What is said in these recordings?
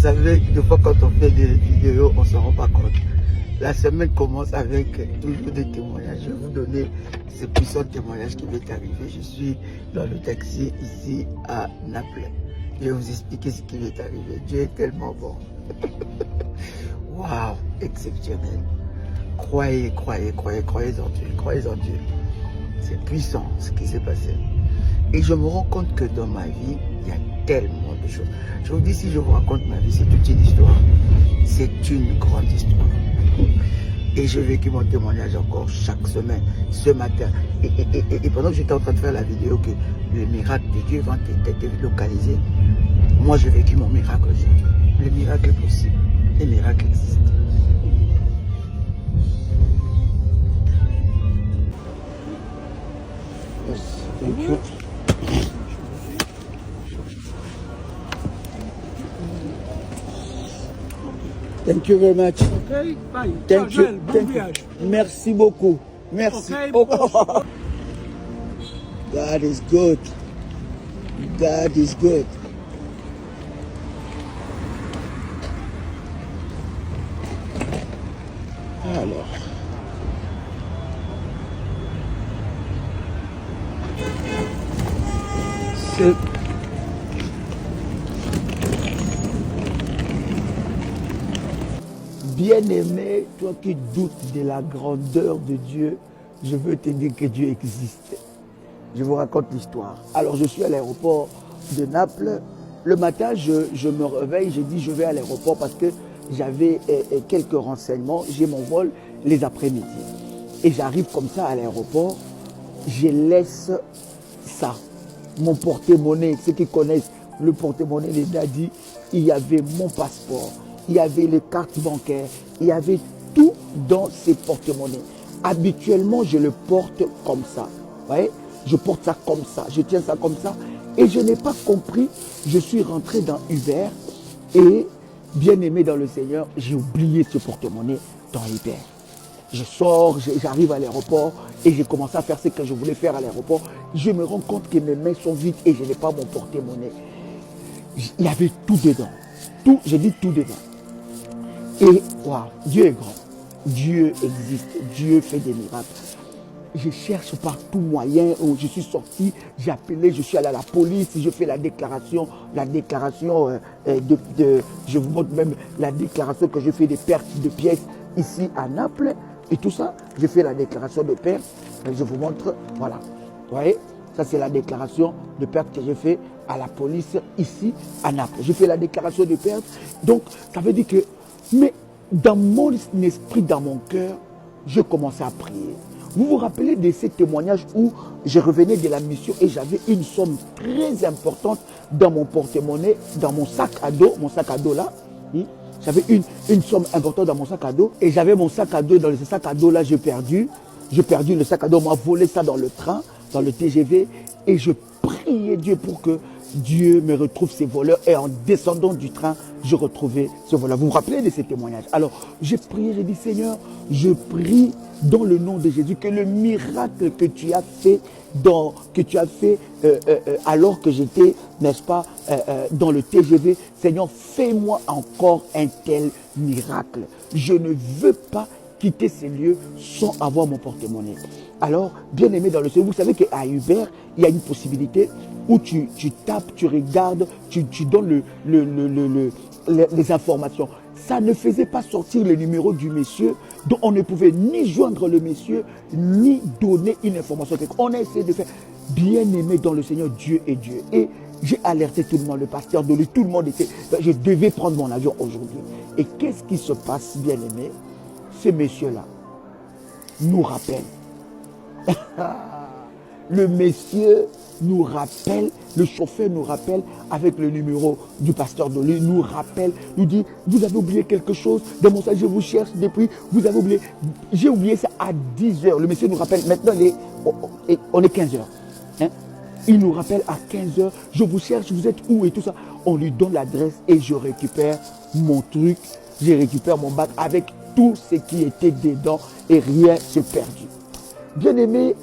savez, des fois quand on fait des vidéos, on ne se rend pas compte. La semaine commence avec toujours des témoignages. Je vais vous donner ce puissant témoignage qui m'est arrivé. Je suis dans le taxi ici à Naples. Je vais vous expliquer ce qui m'est arrivé. Dieu est tellement bon. Waouh, exceptionnel. Croyez, croyez, croyez, croyez en Dieu, croyez en Dieu. C'est puissant ce qui s'est passé. Et je me rends compte que dans ma vie, il y a tellement de choses. Je vous dis, si je vous raconte ma vie, c'est toute une histoire. C'est une grande histoire. Et j'ai vécu mon témoignage encore chaque semaine, ce matin. Et pendant que j'étais en train de faire la vidéo, que le miracle de Dieu va être localisé, moi j'ai vécu mon miracle aussi. Le miracle est possible. Les miracles existent. Yes, thank you. Thank you very much. Okay, bye. Thank you. Bon Thank you. voyage. Merci beaucoup. Merci. Okay, Oh. boss. God is good. God is good. Alors. C'est... Bien-aimé, toi qui doutes de la grandeur de Dieu, je veux te dire que Dieu existe. Je vous raconte l'histoire. Alors, je suis à l'aéroport de Naples. Le matin, je me réveille, je dis je vais à l'aéroport parce que j'avais quelques renseignements. J'ai mon vol les après-midi. Et j'arrive comme ça à l'aéroport. Je laisse ça, mon porte-monnaie. Ceux qui connaissent le porte-monnaie, les dadis, il y avait mon passeport. Il y avait les cartes bancaires, il y avait tout dans ces porte-monnaies. Habituellement, je le porte comme ça. Vous voyez, je porte ça comme ça, je tiens ça comme ça. Et je n'ai pas compris, je suis rentré dans Uber et, bien aimé dans le Seigneur, j'ai oublié ce porte-monnaie dans Uber. Je sors, j'arrive à l'aéroport et j'ai commencé à faire ce que je voulais faire à l'aéroport. Je me rends compte que mes mains sont vides et je n'ai pas mon porte-monnaie. Il y avait tout dedans. Tout, j'ai dit tout dedans. Et waouh, Dieu est grand, Dieu existe, Dieu fait des miracles. Je cherche par tout moyen où je suis sorti, j'ai appelé, je suis allé à la police, je fais la déclaration je vous montre même la déclaration que je fais des pertes de pièces ici à Naples et tout ça. Je fais la déclaration de perte, je vous montre, voilà. Vous voyez, ça c'est la déclaration de perte que j'ai fait à la police ici à Naples. Je fais la déclaration de perte, donc ça veut dire que, mais dans mon esprit, dans mon cœur, je commençais à prier. Vous vous rappelez de ces témoignages où je revenais de la mission et j'avais une somme très importante dans mon porte-monnaie, dans mon sac à dos là. J'avais une somme importante dans mon sac à dos et j'avais mon sac à dos. Dans ce sac à dos là, j'ai perdu le sac à dos. On m'a volé ça dans le train, dans le TGV et je priais Dieu pour que Dieu me retrouve ces voleurs et en descendant du train, je retrouvais ce voleur. Vous vous rappelez de ces témoignages? Alors, j'ai prié, j'ai dit Seigneur, je prie dans le nom de Jésus que le miracle que tu as fait, alors que j'étais, n'est-ce pas, dans le TGV, Seigneur, fais-moi encore un tel miracle. Je ne veux pas quitter ces lieux sans avoir mon porte-monnaie. Alors, bien aimé dans le Seigneur, vous savez qu'à Uber, il y a une possibilité où tu tapes, tu regardes, tu donnes les informations. Ça ne faisait pas sortir le numéro du monsieur, donc on ne pouvait ni joindre le monsieur, ni donner une information. On a essayé de faire. Bien aimé dans le Seigneur, Dieu est Dieu. Et j'ai alerté tout le monde, le pasteur de lui, tout le monde était. Je devais prendre mon avion aujourd'hui. Et qu'est-ce qui se passe, bien aimé? Ce monsieur-là nous rappelle. Le monsieur nous rappelle, le chauffeur nous rappelle avec le numéro du pasteur de lui, nous rappelle, nous dit, vous avez oublié quelque chose, dans mon sac, je vous cherche depuis, vous avez oublié, j'ai oublié ça à 10 heures. Le monsieur nous rappelle, maintenant on est 15 heures. Hein? Il nous rappelle à 15 heures, je vous cherche, vous êtes où et tout ça. On lui donne l'adresse et je récupère mon truc, je récupère mon bac avec tout ce qui était dedans et rien s'est perdu. Bien aimé,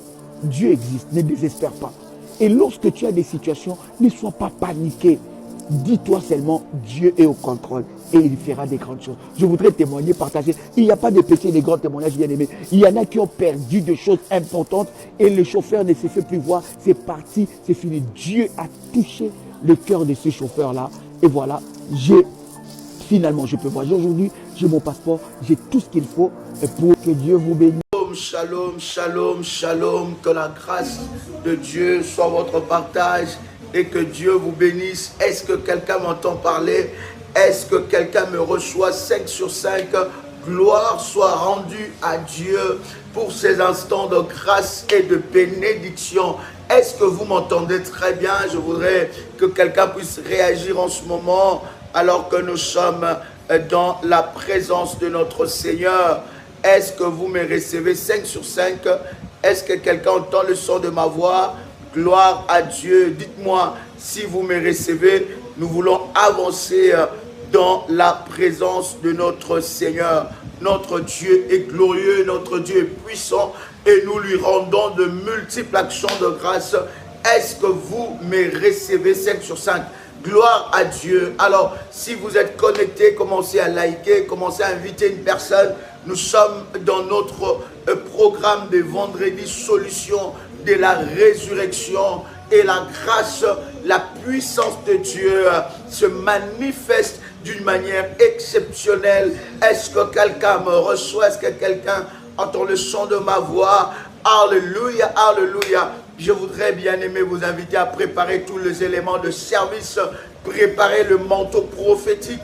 Dieu existe, ne désespère pas. Et lorsque tu as des situations, ne sois pas paniqué. dis-toi seulement, Dieu est au contrôle et il fera des grandes choses. Je voudrais témoigner, partager. Il n'y a pas de petit, des grands témoignages bien aimés. Il y en a qui ont perdu des choses importantes et le chauffeur ne se fait plus voir. C'est parti, c'est fini. Dieu a touché le cœur de ce chauffeur-là. Et voilà, finalement, je peux voyager aujourd'hui. J'ai mon passeport, j'ai tout ce qu'il faut pour que Dieu vous bénisse. Shalom, shalom, shalom. Que la grâce de Dieu soit votre partage et que Dieu vous bénisse. Est-ce que quelqu'un m'entend parler? Est-ce que quelqu'un me reçoit? 5 sur 5? Gloire soit rendue à Dieu pour ces instants de grâce et de bénédiction. Est-ce que vous m'entendez très bien? Je voudrais que quelqu'un puisse réagir en ce moment alors que nous sommes dans la présence de notre Seigneur. Est-ce que vous me recevez? 5 sur 5? Est-ce que quelqu'un entend le son de ma voix? Gloire à Dieu. Dites-moi si vous me recevez. Nous voulons avancer dans la présence de notre Seigneur. Notre Dieu est glorieux, notre Dieu est puissant et nous lui rendons de multiples actions de grâce. Est-ce que vous me recevez? 5 sur 5? Gloire à Dieu. Alors, si vous êtes connecté, commencez à liker, commencez à inviter une personne. Nous sommes dans notre programme de vendredi solution de la résurrection et la grâce, la puissance de Dieu se manifeste d'une manière exceptionnelle. Est-ce que quelqu'un me reçoit? Est-ce que quelqu'un entend le son de ma voix? Alléluia, alléluia. Je voudrais bien aimer vous inviter à préparer tous les éléments de service, préparer le manteau prophétique,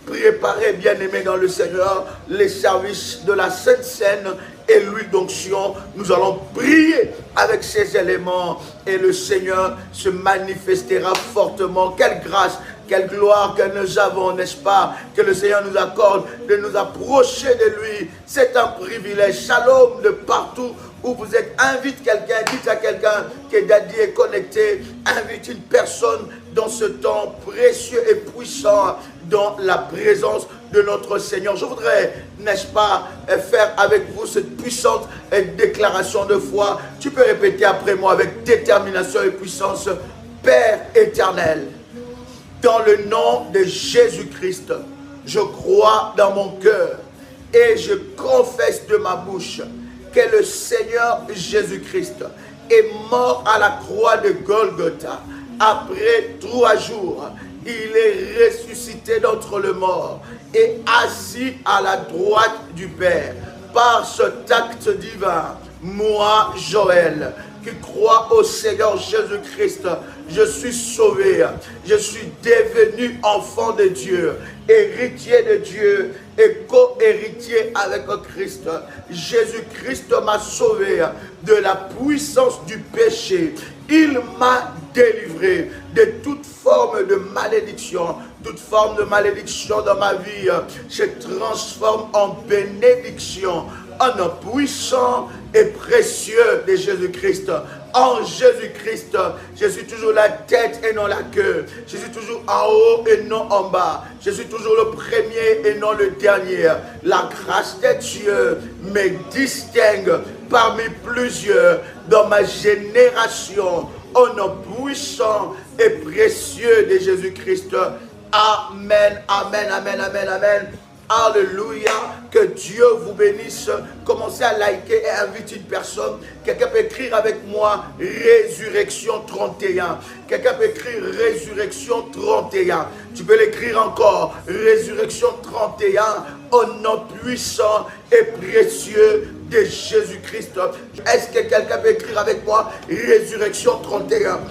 préparer bien aimé dans le Seigneur les services de la Sainte Seine et l'huile d'onction. Nous allons prier avec ces éléments et le Seigneur se manifestera fortement. Quelle grâce, quelle gloire que nous avons, n'est-ce pas? Que le Seigneur nous accorde de nous approcher de lui. C'est un privilège. Shalom de partout où vous êtes. Invite quelqu'un, dites à quelqu'un que Daddy est connecté. Invite une personne dans ce temps précieux et puissant dans la présence de notre Seigneur. Je voudrais, n'est-ce pas, faire avec vous cette puissante déclaration de foi. Tu peux répéter après moi avec détermination et puissance. Père éternel, dans le nom de Jésus-Christ, je crois dans mon cœur et je confesse de ma bouche que le Seigneur Jésus-Christ est mort à la croix de Golgotha. Après 3 jours, il est ressuscité d'entre les morts et assis à la droite du Père. Par cet acte divin, moi, Joël, qui crois au Seigneur Jésus-Christ, je suis sauvé, je suis devenu enfant de Dieu, héritier de Dieu et co-héritier avec Christ. Jésus-Christ m'a sauvé de la puissance du péché. Il m'a délivré de toute forme de malédiction. Toute forme de malédiction dans ma vie, je transforme en bénédiction, en un puissant et précieux de Jésus-Christ. En Jésus-Christ, je suis toujours la tête et non la queue. Je suis toujours en haut et non en bas. Je suis toujours le premier et non le dernier. La grâce de Dieu me distingue parmi plusieurs dans ma génération. Au nom puissant et précieux de Jésus-Christ. Amen, amen, amen, amen, amen. Alléluia, que Dieu vous bénisse. Commencez à liker et inviter une personne. Quelqu'un peut écrire avec moi Résurrection 31. Quelqu'un peut écrire Résurrection 31. Tu peux l'écrire encore, Résurrection 31, au nom puissant et précieux de Jésus-Christ. Est-ce que quelqu'un peut écrire avec moi Résurrection 31?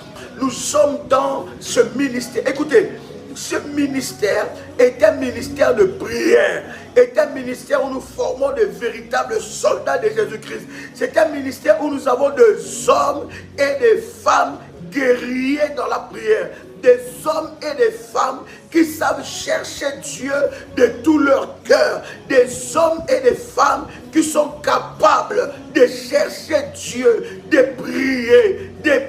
Nous sommes dans ce ministère. Écoutez, ce ministère est un ministère de prière, est un ministère où nous formons de véritables soldats de Jésus-Christ. C'est un ministère où nous avons des hommes et des femmes guerriers dans la prière. Des hommes et des femmes qui savent chercher Dieu de tout leur cœur. Des hommes et des femmes qui sont capables de chercher Dieu, de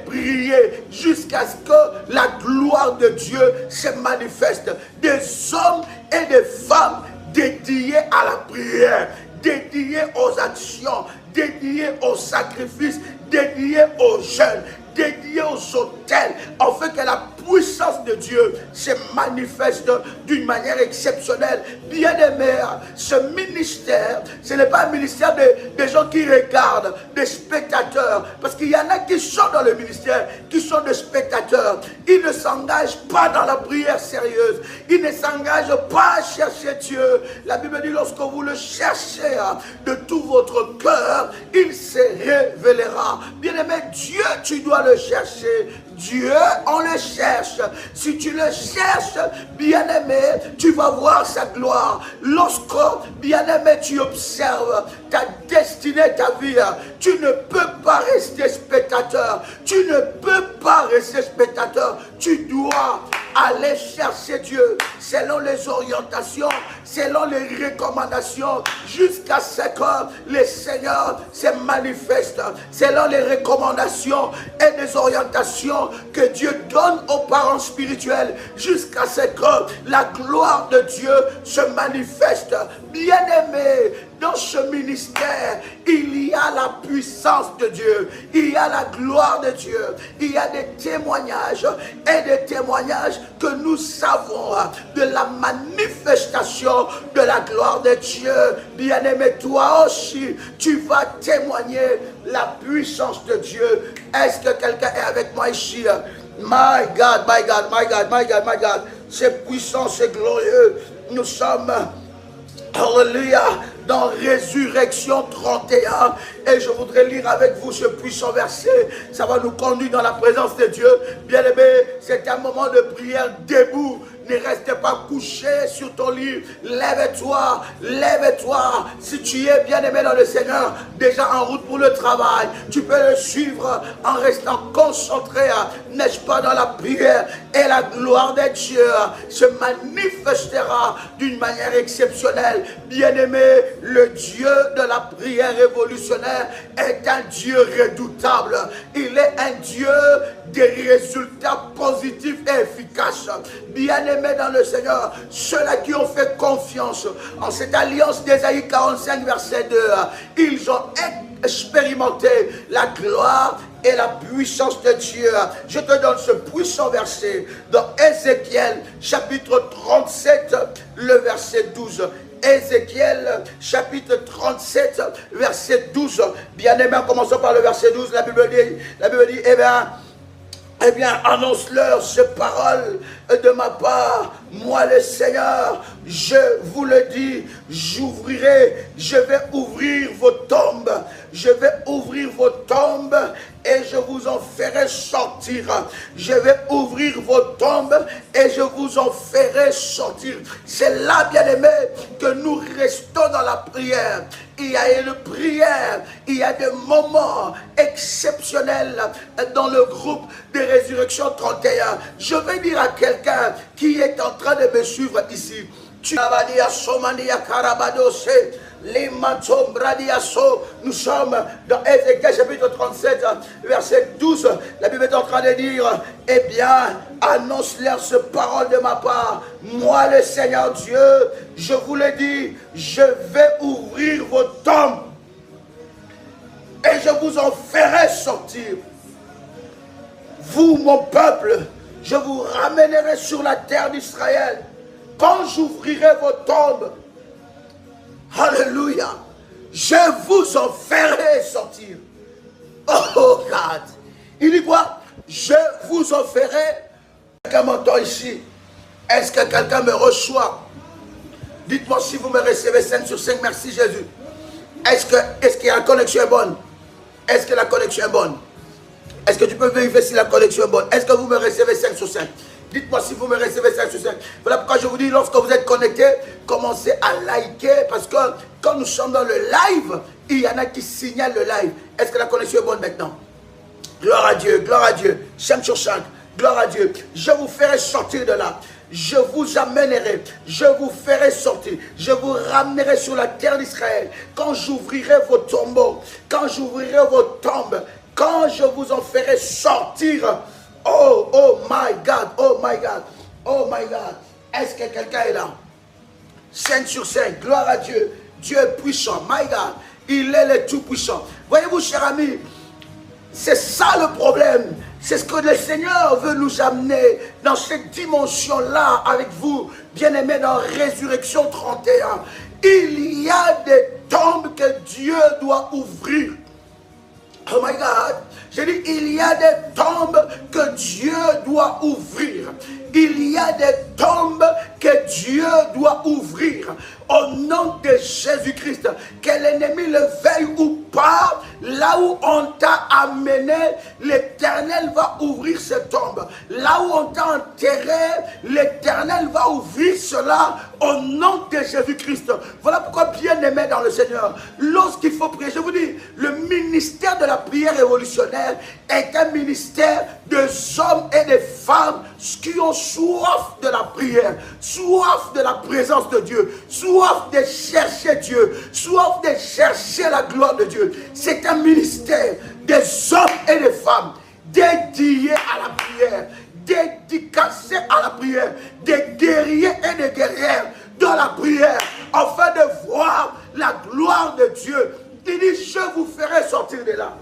prier jusqu'à ce que la gloire de Dieu se manifeste. Des hommes et des femmes dédiés à la prière, dédiés aux actions, dédiés aux sacrifices, dédiés aux jeûnes, dédiés aux autels, afin que la puissance de Dieu se manifeste d'une manière exceptionnelle. Bien-aimé, ce ministère, ce n'est pas un ministère des gens qui regardent, des spectateurs, parce qu'il y en a qui sont dans le ministère, qui sont des spectateurs. Ils ne s'engagent pas dans la prière sérieuse, ils ne s'engagent pas à chercher Dieu. La Bible dit, lorsque vous le cherchez de tout votre cœur, il se révélera. Bien-aimé, Dieu, tu dois le chercher. Dieu, on le cherche. Si tu le cherches, bien-aimé, tu vas voir sa gloire. Lorsque, bien-aimé, tu observes ta destinée, ta vie, tu ne peux pas rester spectateur. Tu ne peux pas rester spectateur. Tu dois aller chercher Dieu selon les orientations, selon les recommandations, jusqu'à ce que le Seigneur se manifeste, selon les recommandations et les orientations que Dieu donne aux parents spirituels, jusqu'à ce que la gloire de Dieu se manifeste. Bien-aimé, dans ce ministère, il y a la puissance de Dieu, il y a la gloire de Dieu, il y a des témoignages et des témoignages que nous savons de la manifestation de la gloire de Dieu. Bien-aimé, toi aussi, tu vas témoigner la puissance de Dieu. Est-ce que quelqu'un est avec moi ici? My God, my God, my God, my God, my God, c'est puissant, c'est glorieux. Nous sommes, alléluia, dans Résurrection 31, et je voudrais lire avec vous ce puissant verset. Ça va nous conduire dans la présence de Dieu. Bien-aimé, c'est un moment de prière debout. Ne reste pas couché sur ton lit. Lève-toi, lève-toi. Si tu es bien-aimé dans le Seigneur, déjà en route pour le travail, tu peux le suivre en restant concentré, n'est-ce pas, dans la prière. Et la gloire de Dieu se manifestera d'une manière exceptionnelle. Bien-aimé, le Dieu de la prière révolutionnaire est un Dieu redoutable. Il est un Dieu des résultats positifs et efficaces. Bien-aimés dans le Seigneur, ceux-là qui ont fait confiance en cette alliance d'Ésaïe 45 verset 2, ils ont expérimenté la gloire et la puissance de Dieu. Je te donne ce puissant verset dans Ézéchiel chapitre 37, le verset 12. Ézéchiel chapitre 37 verset 12. Bien-aimé, en commençant par le verset 12, la Bible dit, eh bien, annonce-leur ces paroles de ma part. Moi, le Seigneur, je vous le dis, j'ouvrirai, je vais ouvrir vos tombes. Je vais ouvrir vos tombes et je vous en ferai sortir. Je vais ouvrir vos tombes et je vous en ferai sortir. C'est là, bien-aimés, que nous restons dans la prière. Il y a une prière, il y a des moments exceptionnels dans le groupe de Résurrection 31. Je vais dire à quelqu'un qui est en train de me suivre ici, nous sommes dans Ézéchiel chapitre 37 verset 12. La Bible est en train de dire, eh bien, annonce-leur ce parole de ma part. Moi, le Seigneur Dieu, je vous le dis, je vais ouvrir vos tombes et je vous en ferai sortir. Vous, mon peuple, je vous ramènerai sur la terre d'Israël. Quand j'ouvrirai vos tombes, alléluia, je vous en ferai sortir. Oh God. Il dit quoi? Je vous en ferai. Quelqu'un m'entend ici? Est-ce que quelqu'un me reçoit? Dites-moi si vous me recevez 5 sur 5. Merci Jésus. Est-ce que la connexion est bonne? Est-ce que la connexion est bonne? Est-ce que tu peux vérifier si la connexion est bonne? Est-ce que vous me recevez 5 sur 5? Dites-moi si vous me recevez 5 sur 5. Voilà pourquoi je vous dis, lorsque vous êtes connecté, commencez à liker. Parce que quand nous sommes dans le live, il y en a qui signalent le live. Est-ce que la connexion est bonne maintenant? Gloire à Dieu, gloire à Dieu. 5 sur 5, gloire à Dieu. Je vous ferai sortir de là. Je vous amènerai, je vous ferai sortir, je vous ramènerai sur la terre d'Israël. Quand j'ouvrirai vos tombeaux, quand j'ouvrirai vos tombes, quand je vous en ferai sortir. Oh, oh my God, oh my God, oh my God. Est-ce que quelqu'un est là? 5 sur 5, gloire à Dieu. Dieu est puissant, my God. Il est le tout puissant. Voyez-vous, cher ami, c'est ça le problème C'est ce que le Seigneur veut nous amener dans cette dimension-là avec vous, bien-aimés, dans Résurrection 31. Il y a des tombes que Dieu doit ouvrir. Oh my God, j'ai dit, il y a des tombes que Dieu doit ouvrir. Il y a des tombes que Dieu doit ouvrir. Au nom de Jésus-Christ, que l'ennemi le veuille ou pas, là où on t'a amené, l'Éternel va ouvrir ces tombes. Là où on t'a enterré, l'Éternel va ouvrir cela au nom de Jésus-Christ. Voilà pourquoi, bien-aimé dans le Seigneur, lorsqu'il faut prier, je vous dis, le ministère de la prière révolutionnaire est un ministère de hommes et de femmes qui ont soif de la prière, soif de la présence de Dieu, soif de chercher Dieu, soif de chercher la gloire de Dieu. C'est un ministère des hommes et des femmes dédiés à la prière, dédicacés à la prière, des guerriers et des guerrières dans la prière, afin de voir la gloire de Dieu. Il dit, je vous ferai sortir de là.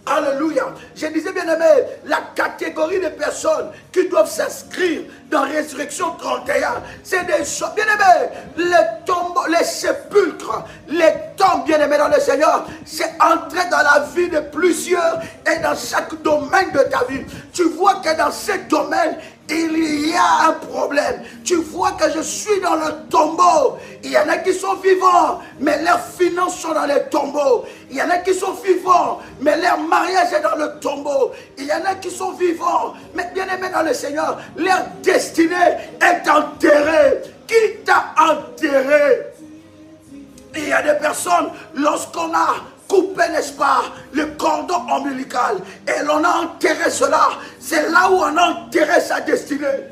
Alléluia. Je disais, bien aimé, la catégorie de personnes qui doivent s'inscrire dans Résurrection 31, c'est des choses, bien aimé, les tombeaux, les sépulcres, les tombes, bien aimés dans le Seigneur, c'est entrer dans la vie de plusieurs et dans chaque domaine de ta vie. Tu vois que dans ces domaines, il y a un problème. Tu vois que je suis dans le tombeau. Il y en a qui sont vivants, mais leurs finances sont dans les tombeaux. Il y en a qui sont vivants, mais leur mariage est dans le tombeau. Il y en a qui sont vivants, mais bien aimés dans le Seigneur, leur destinée est enterrée. Qui t'a enterré? Il y a des personnes, lorsqu'on a coupé, n'est-ce pas, le cordon ombilical, et l'on a enterré cela, c'est là où on a enterré sa destinée.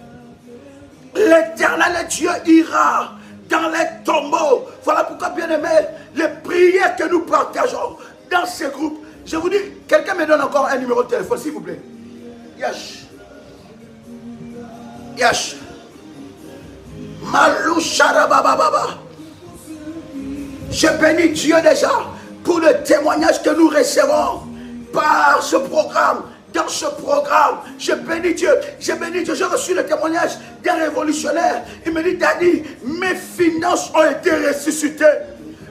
L'Éternel Dieu ira dans les tombeaux. Voilà pourquoi, bien aimé, les prières que nous partageons dans ces groupes, je vous dis, quelqu'un me donne encore un numéro de téléphone, s'il vous plaît. Yash. Yash. Malou Sharabababa. Je bénis Dieu déjà pour le témoignage que nous recevons par ce programme. Dans ce programme, je bénis Dieu. J'ai reçu le témoignage d'un révolutionnaire. Il me dit, Daddy, mes finances ont été ressuscitées.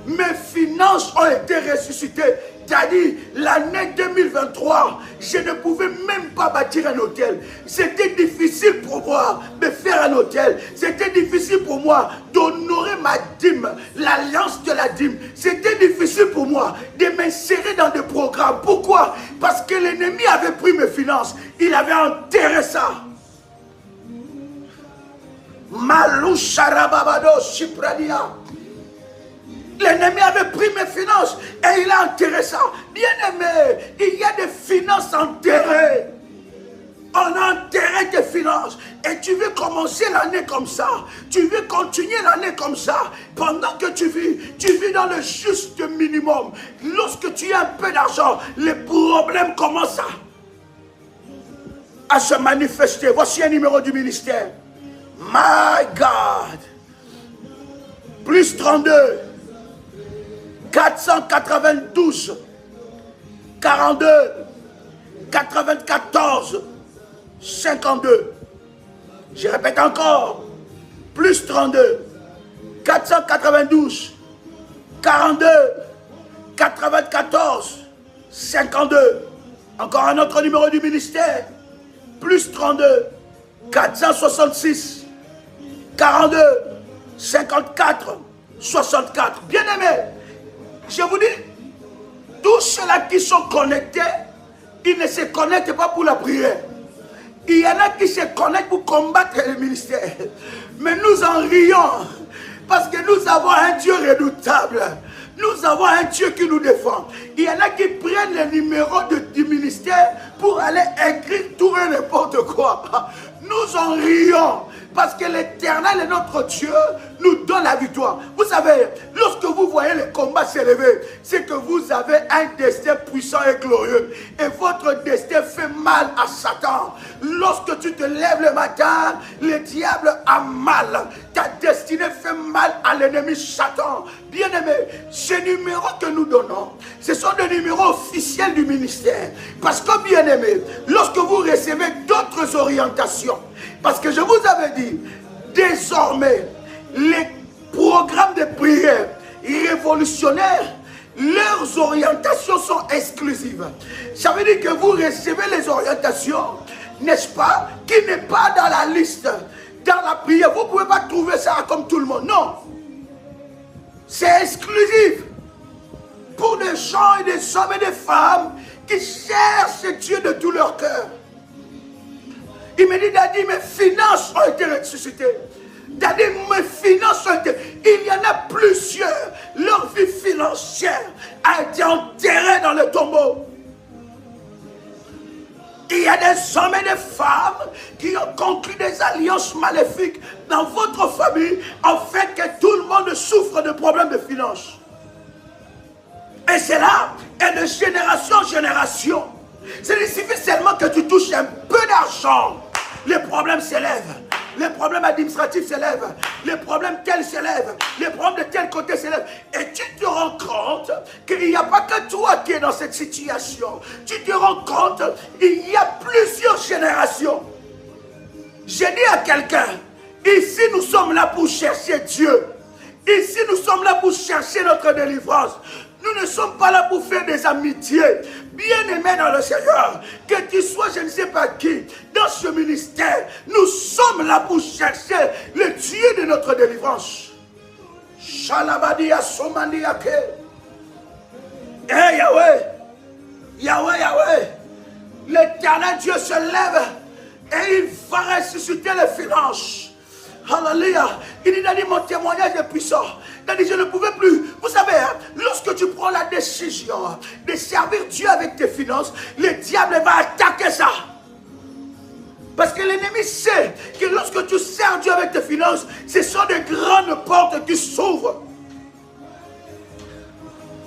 Mes finances ont été ressuscitées. Daddy, l'année 2023, je ne pouvais même pas bâtir un hôtel. C'était difficile pour moi de faire un hôtel. C'était difficile pour moi d'honorer ma dîme, l'alliance de la dîme. C'était difficile pour moi de m'insérer dans des programmes. Pourquoi? Parce que l'ennemi avait pris mes finances. Il avait enterré ça. Malou Sharababado Shipradia. L'ennemi avait pris mes finances et il a enterré ça. Bien aimé, il y a des finances enterrées. On a enterré tes finances. Et tu veux commencer l'année comme ça. Tu veux continuer l'année comme ça. Pendant que tu vis dans le juste minimum. Lorsque tu as un peu d'argent, les problèmes commencent à se manifester. Voici un numéro du ministère. My God. Plus 32. 492 42 94 52. Je répète encore. Plus 32 492 42 94 52. Encore un autre numéro du ministère. Plus 32 466 42 54 64. Bien aimé, je vous dis, tous ceux-là qui sont connectés, ils ne se connectent pas pour la prière. Il y en a qui se connectent pour combattre le ministère. Mais nous en rions, parce que nous avons un Dieu redoutable. Nous avons un Dieu qui nous défend. Il y en a qui prennent le numéro du ministère pour aller écrire tout et n'importe quoi. Nous en rions. Parce que l'Éternel est notre Dieu, nous donne la victoire. Vous savez, lorsque vous voyez le combat s'élever, c'est que vous avez un destin puissant et glorieux. Et votre destin fait mal à Satan. Lorsque tu te lèves le matin, le diable a mal. Ta destinée fait mal à l'ennemi Satan. Bien-aimés, ces numéros que nous donnons, ce sont des numéros officiels du ministère. Parce que, bien-aimés, lorsque vous recevez d'autres orientations, parce que je vous avais dit, désormais, les programmes de prière révolutionnaires, leurs orientations sont exclusives. Ça veut dire que vous recevez les orientations, n'est-ce pas, qui n'est pas dans la liste, dans la prière. Vous ne pouvez pas trouver ça comme tout le monde. Non. C'est exclusif pour des gens et des hommes et des femmes qui cherchent Dieu de tout leur cœur. Il me dit, Daddy, mes finances ont été ressuscitées. Daddy, mes finances ont été... Il y en a plusieurs. Leur vie financière a été enterrée dans le tombeau. Il y a des hommes et des femmes qui ont conclu des alliances maléfiques dans votre famille en fait que tout le monde souffre de problèmes de finances. Et c'est là, et de génération en génération. Il suffit seulement que tu touches un peu d'argent. Les problèmes s'élèvent. Les problèmes administratifs s'élèvent. Les problèmes tels s'élèvent. Les problèmes de tel côté s'élèvent. Et tu te rends compte qu'il n'y a pas que toi qui es dans cette situation. Tu te rends compte qu'il y a plusieurs générations. J'ai dit à quelqu'un, ici nous sommes là pour chercher Dieu. Ici nous sommes là pour chercher notre délivrance. Nous ne sommes pas là pour faire des amitiés. Bien-aimés dans le Seigneur, que tu sois je ne sais pas qui, dans ce ministère, nous sommes là pour chercher le Dieu de notre délivrance. Shalabadia Somandiake. Eh Yahweh, Yahweh, Yahweh, l'Éternel Dieu se lève et il va ressusciter les finances. Alléluia. Il dit, mon témoignage est puissant. Il dit, je ne pouvais plus. Vous savez, hein, lorsque tu prends la décision de servir Dieu avec tes finances, le diable va attaquer ça. Parce que l'ennemi sait que lorsque tu sers Dieu avec tes finances, ce sont de grandes portes qui s'ouvrent.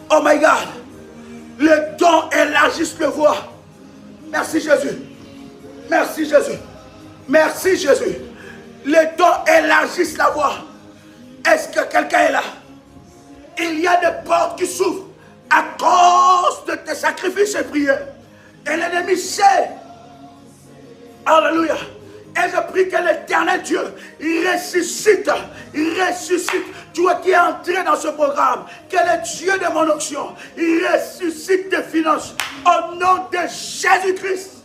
Oh my God. Les dons élargissent le voie. Merci Jésus. Merci Jésus. Merci Jésus. Les dons élargissent la voie. Est-ce que quelqu'un est là? Il y a des portes qui s'ouvrent à cause de tes sacrifices et prières. Et l'ennemi sait. Alléluia. Et je prie que l'Éternel Dieu ressuscite, toi qui es entré dans ce programme, que le Dieu de mon onction ressuscite tes finances au nom de Jésus-Christ.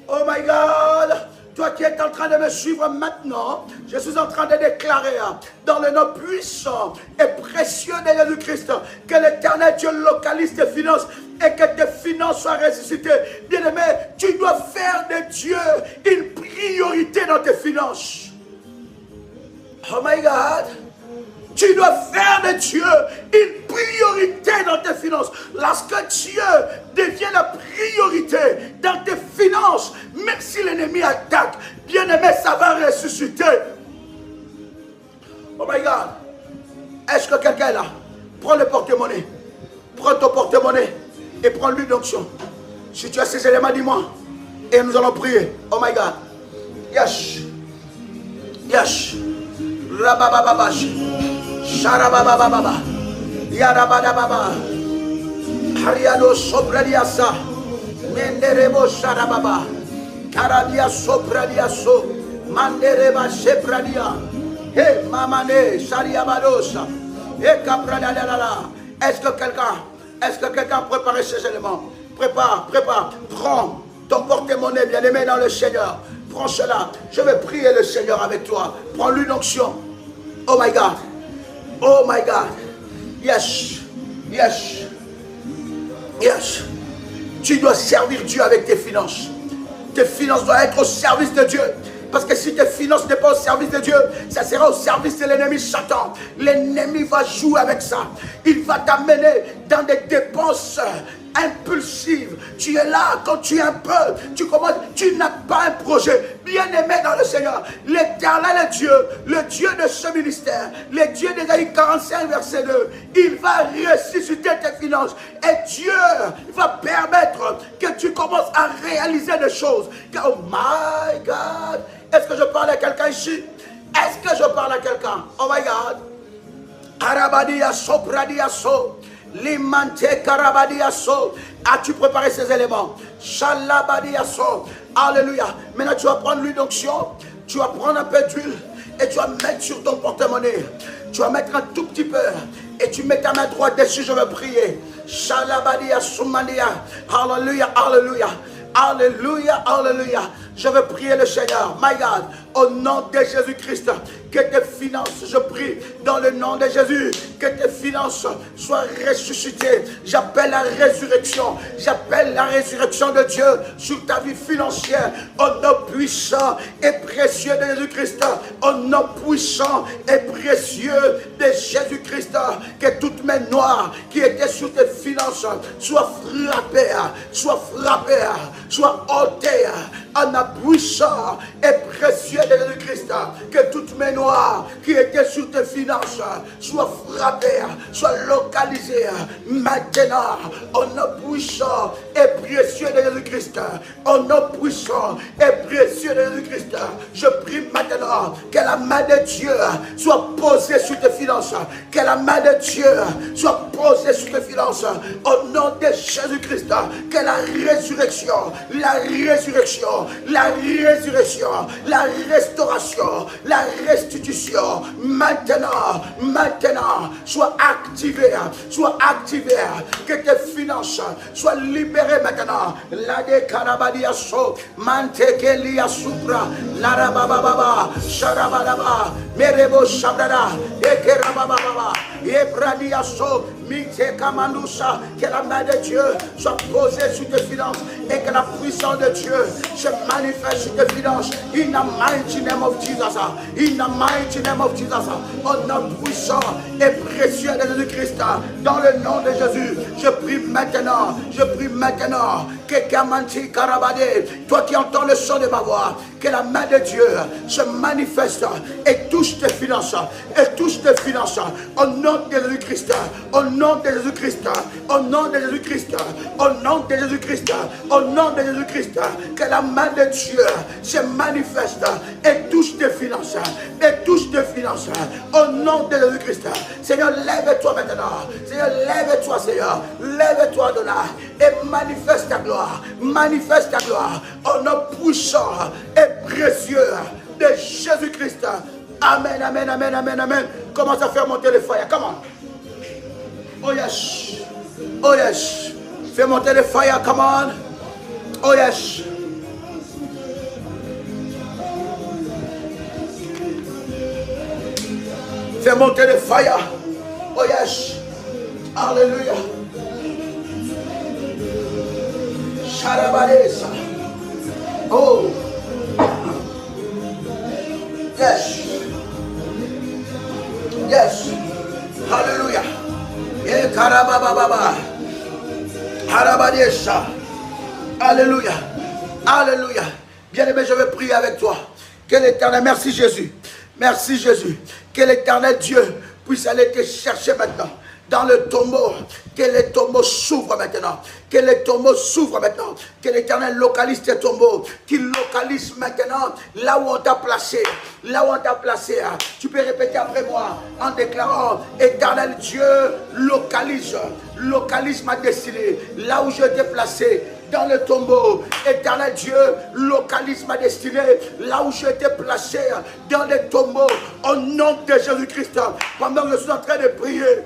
Oh my God. Toi qui es en train de me suivre maintenant, je suis en train de déclarer dans le nom puissant et précieux de Jésus-Christ que l'Éternel Dieu localise tes finances et que tes finances soient ressuscitées. Bien-aimé, tu dois faire de Dieu une priorité dans tes finances. Oh my God! Tu dois faire de Dieu une priorité dans tes finances. Lorsque Dieu devient la priorité dans tes finances, même si l'ennemi attaque, bien aimé, ça va ressusciter. Oh my God. Est-ce que quelqu'un est là? Prends le porte-monnaie. Prends ton porte-monnaie et prends l'huile d'onction. Si tu as ces éléments, dis-moi. Et nous allons prier. Oh my God. Yes. Yes. Rababababash. Sharababababa, Yarabababa, Hariado Sobradiasa, Menderebo Sharababa, Karabia Sobradiaso, Mandereba Shebradia, He Mamane, Shariabadosa, He Capradadala. Est-ce que quelqu'un a préparé ces éléments? Prépare, prends ton porte-monnaie, bien-aimé dans le Seigneur. Prends cela, je vais prier le Seigneur avec toi. Prends l'une onction. Oh my God. Oh my God. Yes. Yes. Yes. Tu dois servir Dieu avec tes finances. Tes finances doivent être au service de Dieu. Parce que si tes finances n'est pas au service de Dieu, ça sera au service de l'ennemi Satan. L'ennemi va jouer avec ça. Il va t'amener dans des dépenses impulsive. Tu es là quand tu es un peu, tu commences, tu n'as pas un projet. Bien-aimé dans le Seigneur, l'Éternel est Dieu, le Dieu de ce ministère, le Dieu d'Ésaïe 45 verset 2, il va ressusciter tes finances et Dieu va permettre que tu commences à réaliser des choses. Oh my God, est-ce que je parle à quelqu'un ici? Est-ce que je parle à quelqu'un? Oh my God. Arabadia sopradia so. Limante karabadia so. As-tu préparé ces éléments? Shalabadia so. Alléluia. Maintenant tu vas prendre l'huile d'onction. Tu vas prendre un peu d'huile. Et tu vas mettre sur ton porte-monnaie. Tu vas mettre un tout petit peu. Et tu mets ta main droite dessus. Je vais prier. Shalabadia sumandia. Alléluia. Alléluia. Alléluia, alléluia. Je veux prier le Seigneur, my God, au nom de Jésus-Christ, que tes finances, je prie, dans le nom de Jésus, que tes finances soient ressuscitées. J'appelle la résurrection de Dieu sur ta vie financière, au nom puissant et précieux de Jésus-Christ, au nom puissant et précieux de Jésus-Christ, que toutes mes noires qui étaient sur tes finances soient frappées, soient ôtées, en puissant et précieux de Jésus-Christ, que toutes mes noirs qui étaient sur tes finances soient frappées, soient localisées maintenant, au nom puissant et précieux de Jésus-Christ, au nom puissant et précieux de Jésus-Christ. Je prie maintenant que la main de Dieu soit posée sur tes finances, que la main de Dieu soit posée sur tes finances, au nom de Jésus-Christ, que la résurrection, la restauration, la restitution, maintenant, soit activée, que tes finances soient libérées maintenant. La de Karabadia so, Mantekelia Supra, Larababa, Sharababa, Merebo Shabrada, Ekerababa, Ebradia so, Mite Kamanousa, que la main de Dieu soit posée sur tes finances et que la puissance de Dieu se manifeste sur tes finances. In the mighty name of Jesus. In the mighty name of Jesus. Au nom puissant et précieux de Jésus-Christ. Dans le nom de Jésus. Je prie maintenant que Kamanti Karabade, toi qui entends le son de ma voix, que la main de Dieu se manifeste et touche tes finances. Au nom de Jésus-Christ. Au nom de Jésus-Christ. Au nom de Jésus-Christ. Au nom de Jésus-Christ. Au nom de Jésus-Christ. Que la main de Dieu se manifeste et touche tes finances. Au nom de Jésus-Christ. Seigneur, lève-toi maintenant. Seigneur, lève-toi, Adonai, et manifeste ta gloire. Au nom puissant et précieux de Jésus-Christ. Amen, amen, amen, amen, amen. Commence à faire monter le fire. Come on. Oh yes. Fais monter le fire. Come on. Oh yes. Fais monter le fire. Oh yes. Alléluia. Sharabadesa. Oh. Yes. Hallelujah. Et karabababa. Harabadesa. Alléluia. Bien-aimé, je vais prier avec toi. Que l'Éternel, merci Jésus. Que l'Éternel Dieu puisse aller te chercher maintenant dans le tombeau. Que les tombeaux s'ouvrent maintenant. Que l'Éternel localise tes tombeaux. Qu'il localise maintenant là où on t'a placé. Tu peux répéter après moi en déclarant: Éternel Dieu, localise ma destinée. Là où je t'ai placé, dans le tombeau. Éternel Dieu, localise ma destinée là où je t'ai placé, dans le tombeau, au nom de Jésus-Christ. Pendant que je suis en train de prier,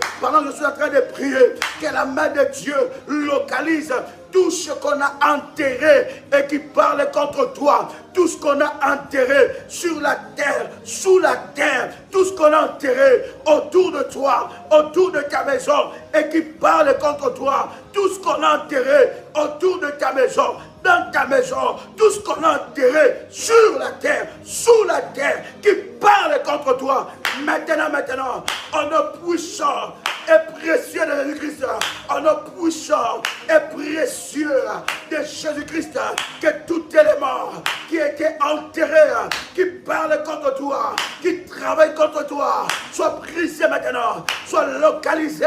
que la main de Dieu localise tout ce qu'on a enterré et qui parle contre toi, tout ce qu'on a enterré sur la terre, sous la terre, tout ce qu'on a enterré autour de toi, autour de ta maison et qui parle contre toi, tout ce qu'on a enterré autour de ta maison, dans ta maison, tout ce qu'on a enterré sur la terre, sous la terre, qui parle contre toi, maintenant, en nom puissant et précieux de Jésus-Christ, en nom puissant et précieux de Jésus-Christ, que tout élément qui était enterré, qui parle contre toi, qui travaille contre toi, soit brisé maintenant, soit localisé,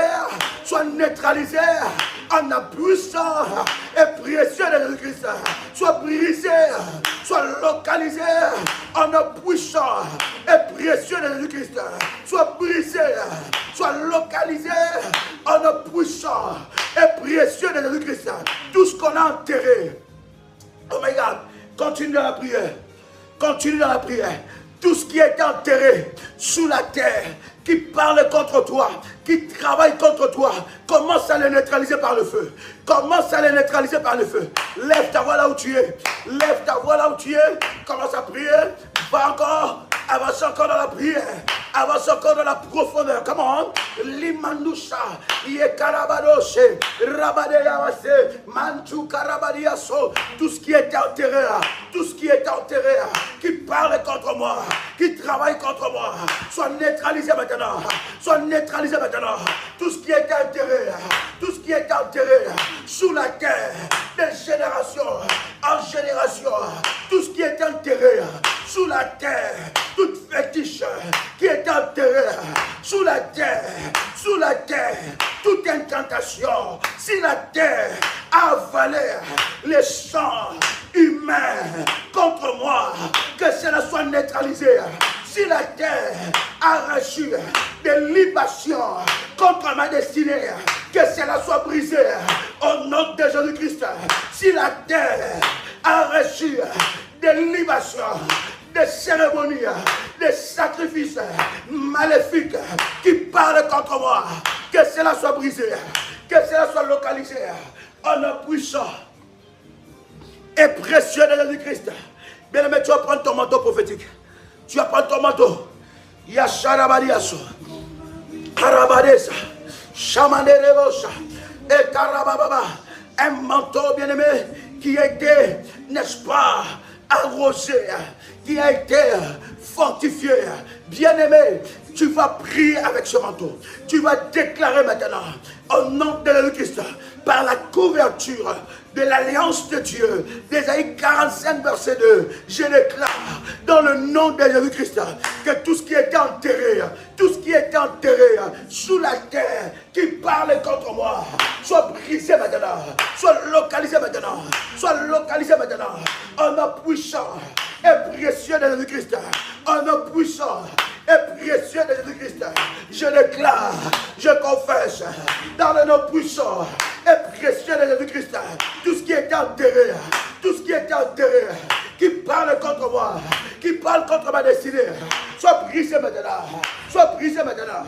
soit neutralisé, en un puissant et précieux de Jésus-Christ, soit brisé, soit localisé en un puissant et précieux de Jésus-Christ, soit brisé, soit localisé en un puissant et précieux de Jésus-Christ. Tout ce qu'on a enterré, oh my God, continue dans la prière, continue dans la prière. Tout ce qui est enterré sous la terre, qui parle contre toi, qui travaille contre toi, commence à les neutraliser par le feu. Commence à les neutraliser par le feu. Lève ta voix là où tu es. Lève ta voix là où tu es. Commence à prier. Va encore. Avance encore dans la prière. Avance encore dans la profondeur. Come on. Limanusha. Yekarabadoshe. Rabadeyawase. Manchu karabadiaso. Tout ce qui est enterré. Tout ce qui est enterré. Qui parle contre moi. Qui travaille contre moi. Soit neutralisé maintenant. Soit neutralisé maintenant. Tout ce qui est enterré. Tout ce qui est enterré. Sous la terre. De génération en génération. Tout ce qui est enterré. Sous la terre. Toute fétiche qui est enterrée sous la terre, toute incantation, si la terre a avalé les sangs humains contre moi, que cela soit neutralisé. Si la terre a reçu des libations contre ma destinée, que cela soit brisé au nom de Jésus-Christ. Si la terre a reçu des libations, des cérémonies, des sacrifices maléfiques qui parlent contre moi, que cela soit brisé, que cela soit localisé en un puissant et précieux de Jésus-Christ. Bien-aimé, tu vas prendre ton manteau prophétique. Tu vas prendre ton manteau. Yasharabadiaso, Karabadesa, Shamanerebosa, et Karabababa. Un manteau, bien-aimé, qui a été, n'est-ce pas, arrosé, qui a été fortifié. Bien-aimé, tu vas prier avec ce manteau. Tu vas déclarer maintenant, au nom de Jésus-Christ, par la couverture de l'alliance de Dieu, d'Ésaïe 45, verset 2, je déclare dans le nom de Jésus-Christ que tout ce qui est enterré, tout ce qui est enterré sous la terre, qui parle contre moi, soit brisé maintenant, soit localisé maintenant, soit localisé maintenant, en un puissant et précieux de Jésus-Christ, en un puissant et précieux de Jésus-Christ. Je déclare, je confesse, dans le nom puissant et précieux de Jésus-Christ, tout ce qui est enterré, tout ce qui est enterré, qui parle contre moi, qui parle contre ma destinée, soit brisé maintenant, soit brisé maintenant,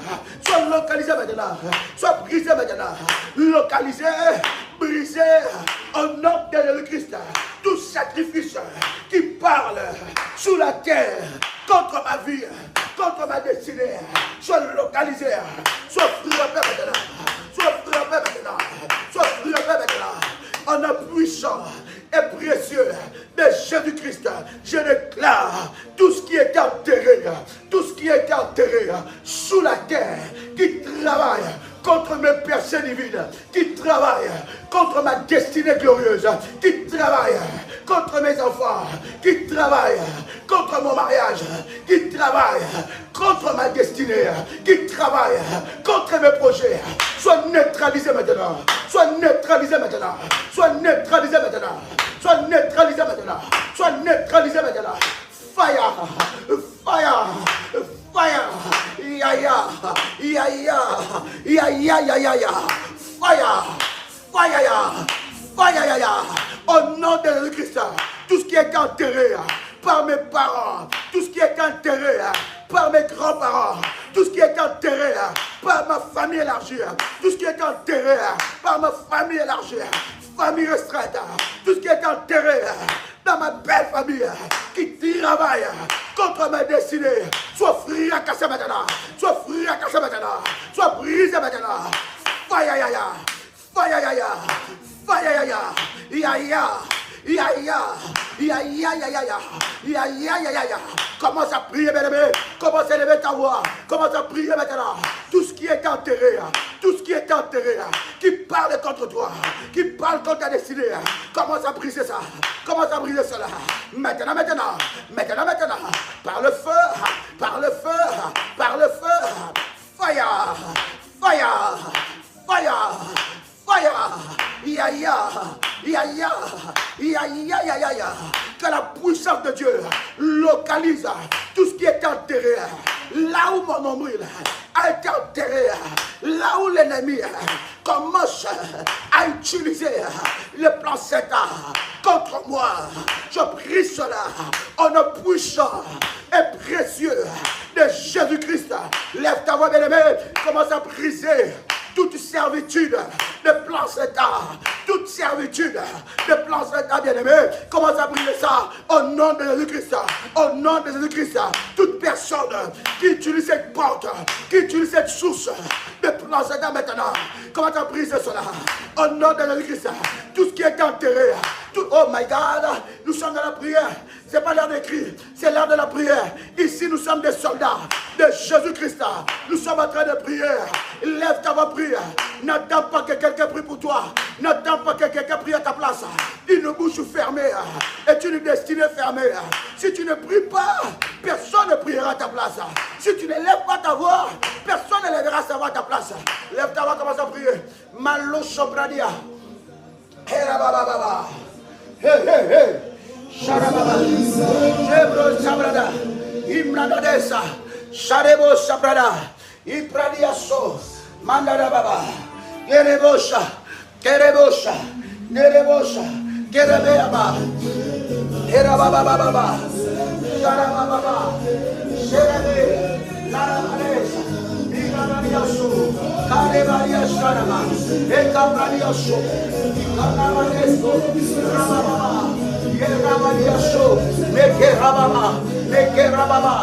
soit localisé maintenant, soit brisé maintenant, localisé, brisé, au nom de Jésus-Christ. Tout sacrifice qui parle sous la terre contre ma vie, contre ma destinée, soit localisé, soit frappé maintenant, soit frappé maintenant, soit frappé maintenant, en un puissant et précieux de Jésus-Christ. Je déclare tout ce qui est enterré, tout ce qui est enterré sous la terre, qui travaille contre mes percées divines, qui travaille contre ma destinée glorieuse, qui travaille contre mes enfants, qui travaille contre mon mariage, qui travaille contre ma destinée, qui travaille contre mes projets, soit neutralisé maintenant, soit neutralisé maintenant, soit neutralisé maintenant, soit neutralisé maintenant, soit neutralisé maintenant. Fire, fire, fire, ya ya, ya ya, ya ya ya ya ya, fire, fire ya, fire ya ya. Au nom de Jésus-Christ, tout ce qui est enterré par mes parents, tout ce qui est enterré par mes grands-parents, tout ce qui est enterré par ma famille élargie, tout ce qui est enterré par ma famille élargie, famille restreinte, tout ce qui est enterré dans ma belle famille qui travaille contre ma destinée, soit fracassé maintenant, soit fracassé maintenant, soit brisé maintenant. Fire ya ya, fire ya ya, fire ya ya, ya ya. Ya ya, ya ya ya ya ya, ya ya ya ya ya. Commence à prier, bien-aimé. Commence à lever ta voix. Commence à prier maintenant. Tout ce qui est enterré, tout ce qui est enterré, qui parle contre toi, qui parle contre ta destinée, commence à briser ça. Commence à briser cela. Maintenant, maintenant, maintenant, maintenant. Par le feu, par le feu, par le feu. Fire, fire, fire, fire. Que la puissance de Dieu localise tout ce qui est enterré. Là où mon nombril a été enterré, là où l'ennemi commence à utiliser le plan Satan contre moi, je prie cela au nom puissant et précieux de Jésus-Christ. Lève ta voix, bien-aimé, commence à briser toute servitude de plan Satan, toute servitude de plan Satan, bien-aimé, commence à briser ça au nom de Jésus-Christ, au nom de Jésus-Christ. Toute personne qui utilise cette porte, qui utilise cette source de plan Satan maintenant, commence à briser cela au nom de Jésus-Christ. Tout ce qui est enterré, tout, oh my God, nous sommes dans la prière. C'est pas l'heure des cris, c'est l'heure de la prière. Ici, nous sommes des soldats de Jésus-Christ. Nous sommes en train de prier. Lève ta voix, prie. N'attends pas que quelqu'un prie pour toi. N'attends pas que quelqu'un prie à ta place. Une bouche fermée est une destinée fermée. Si tu ne pries pas, personne ne priera à ta place. Si tu ne lèves pas ta voix, personne ne lèvera sa voix à ta place. Lève ta voix, commence à prier. Malo Sobradia. Baba. Hey, hey, hey. Sharababa. Jebro Sabrada. Imradadesa. Sharebo Sabrada. Ipradiaso. Mandada Baba. Gerebosha. Gerebosha. Gerebosha. Gerebeaba. Gerababa Baba. Sharababa. Sherebe. Larabadesa. Ipradiaso. Karebaria Sharaba. Ekabradiaso. Ikanamaneso. Rababa. Yerabadiaso. Mekerababa. Mekerababa.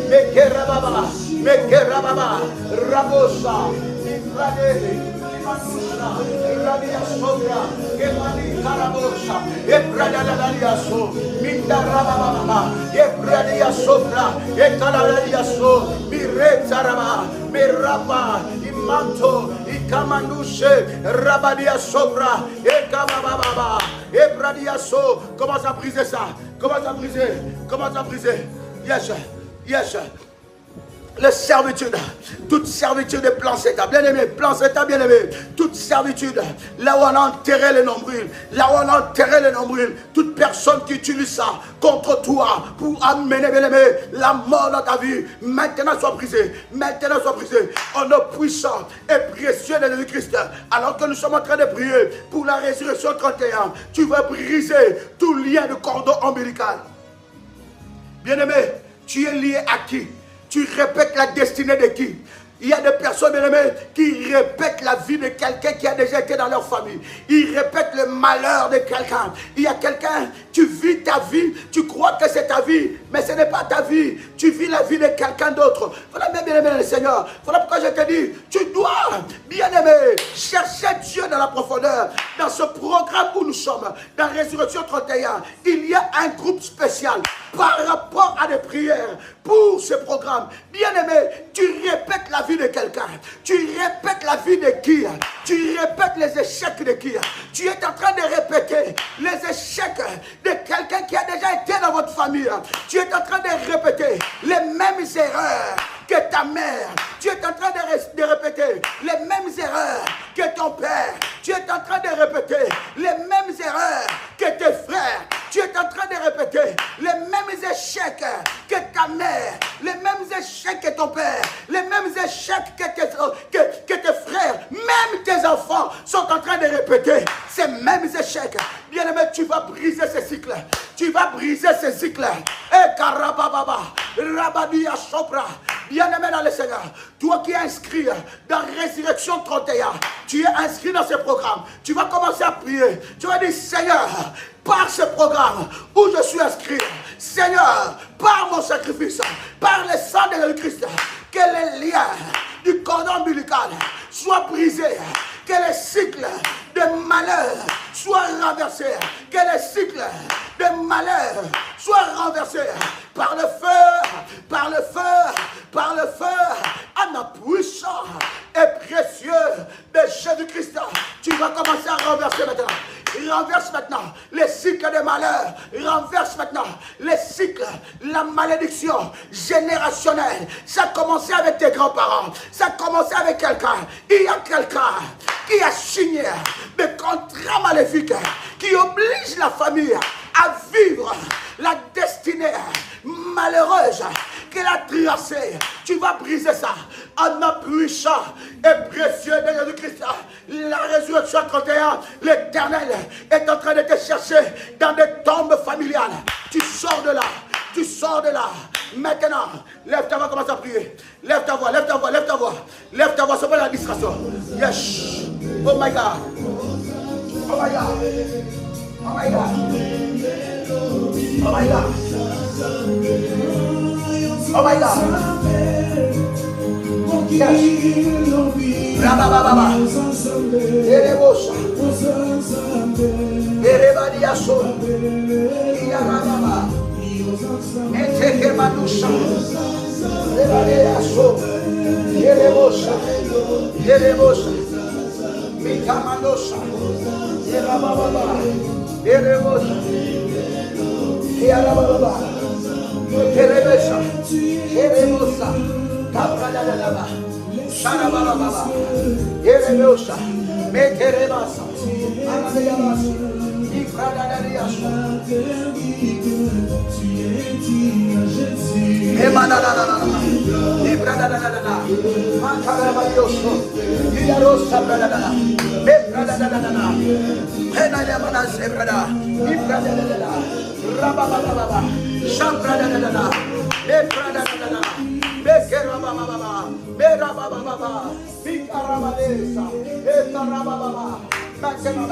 Mekerababa. Mekerababa. Rabosa. Ibrade. Imanusha. Iradia Sobra. Emani Karabosa. Ebradadadiaso. Mindarababa. Ebradia Sobra. Ekaladiaso. Mirezaraba. Miraba. Imanto. Ikamandushe. Rabadia Sobra. Ekamababa. Ebradiaso. Commence à briser ça. Commence à briser. Commence à briser. Yes. Yes. La servitude, toute servitude de plan Satan, bien aimé, plan Satan, bien aimé, toute servitude, là où on a enterré les nombrils, là où on a enterré les nombrils, toute personne qui utilise ça contre toi pour amener, bien aimé, la mort dans ta vie, maintenant soit brisée, maintenant soit brisée, au nom puissant et précieux de Jésus-Christ, alors que nous sommes en train de prier pour la résurrection 31, tu vas briser tout lien de cordon ombilical. Bien aimé, tu es lié à qui? Tu répètes la destinée de qui? Il y a des personnes, bien aimées, qui répètent la vie de quelqu'un qui a déjà été dans leur famille. Ils répètent le malheur de quelqu'un. Il y a quelqu'un, tu vis ta vie, tu crois que c'est ta vie, mais ce n'est pas ta vie. Tu vis la vie de quelqu'un d'autre. Voilà, bien aimé le Seigneur. Voilà pourquoi je te dis, tu dois, bien aimé, chercher Dieu dans la profondeur. Dans ce programme où nous sommes, dans Résurrection 31, il y a un groupe spécial par rapport à des prières pour ce programme. Bien aimé, tu répètes la vie de quelqu'un. Tu répètes la vie de qui? Tu répètes les échecs de qui? Tu es en train de répéter les échecs de quelqu'un qui a déjà été dans votre famille. Tu es en train de répéter les mêmes erreurs que ta mère. Tu es en train de répéter les mêmes erreurs que ton père. Tu es en train de répéter les mêmes erreurs que tes frères. Tu es en train de répéter les mêmes échecs que ta mère, les mêmes échecs que ton père, les mêmes échecs que tes frères, même tes enfants sont en train de répéter ces mêmes échecs. Bien aimé, tu vas briser ces cycles. Tu vas briser ces cycles. Et Karababa, Rabadia Sopra. Bien aimé dans le Seigneur, toi qui es inscrit dans Résurrection 31, tu es inscrit dans ce programme. Tu vas commencer à prier. Tu vas dire, Seigneur, par ce programme où je suis inscrit, Seigneur, par mon sacrifice, par le sang de Jésus-Christ, que les liens du cordon ombilical soient brisés, que les cycles de malheur soient renversés, que les cycles de malheur soient renversés par le feu, par le feu, par le feu, à la puissance et précieux de Jésus-Christ. Tu vas commencer à renverser maintenant. Renverse maintenant les cycles de malheur. renverse maintenant les cycles, la malédiction générationnelle. Ça a commencé avec tes grands-parents. Ça a commencé avec quelqu'un. Il y a quelqu'un qui a signé des contrats maléfiques qui obligent la famille à vivre la destinée malheureuse qu'elle a tracée. Tu vas briser ça en un puissant et précieux de Jésus-Christ. La résurrection 31, l'Éternel est en train de te chercher dans des tombes familiales. Tu sors de là. Tu sors de là. Maintenant, lève ta voix, commence à prier. Lève ta voix, lève ta voix, lève ta voix. Lève ta voix, c'est pas la distraction. Yes. Oh my God. Oh my God. Oh my God. Oh my God. Oh my God. Yes. Rabababa. Erebosa. Erebadiaso. Iyarababa. Eteke manusha. Erebadiaso. Erebosa. Erebosa. Mikamanosa. Erabababa. Erebosa. Iyarababa. Erebesa. Erebosa. Kapradadaba. Sharabababa. Erebosa. Meterebasa. Anadeyabasa. Ifradadadiasa. Emanadadadada. Ifradadadadada. Mantarabadioso. Iyarosa bradadada. Efradadadadada. Enayamanas ebrada. Ifradadadada. Rababababa. Shambradadadada. Efradadadada. Bekerabababa. Berabababa. Bikarabadesa. Ekarabababa. Maintenant,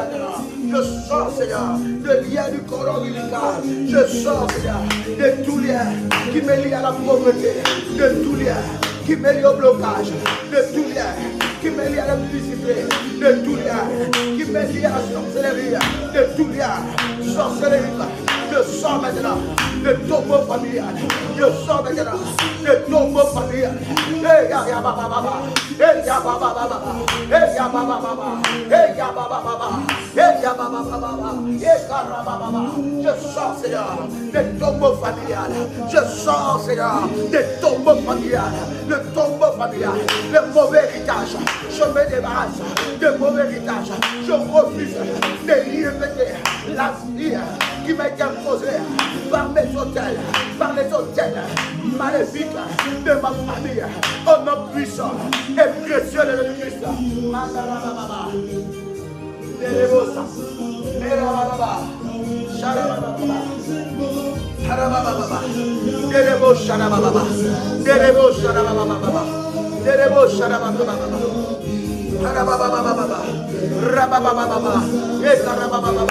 je sors, Seigneur, de liens du cordon ombilical. Je sors, Seigneur, de tout lien qui me lie à la pauvreté, de tout lien qui me lie au blocage, de tout lien qui me lie à la publicité, de tout lien qui me lie à la sorcellerie, de tout lien sorcellerie. Je sors maintenant de tombeau familial. Je sors maintenant de tombeau familial. Hey ya ya baba baba. Hey ya baba baba. Hey ya baba baba. Hey ya baba baba. Hey ya baba baba. Hey karaba baba. Je sors, Seigneur, de tombeau familial. Je sors, Seigneur, de tombeau familial. Le tombeau familial. Le mauvais héritage. Je me débarrasse de mauvais héritage. Je refuse de répéter la vie qui m'a été imposée par mes hôtels, par les hôtels maléfiques de ma famille, au nom puissant et précieux de Jésus-Christ. Mandarababa, Nerebosa, Nerababa, Sharababa, Harababa, Nerebo Sharababa, Nerebo Sharababa, Nerebo Sharababa, Harababa, Rabababa, Ekarababa.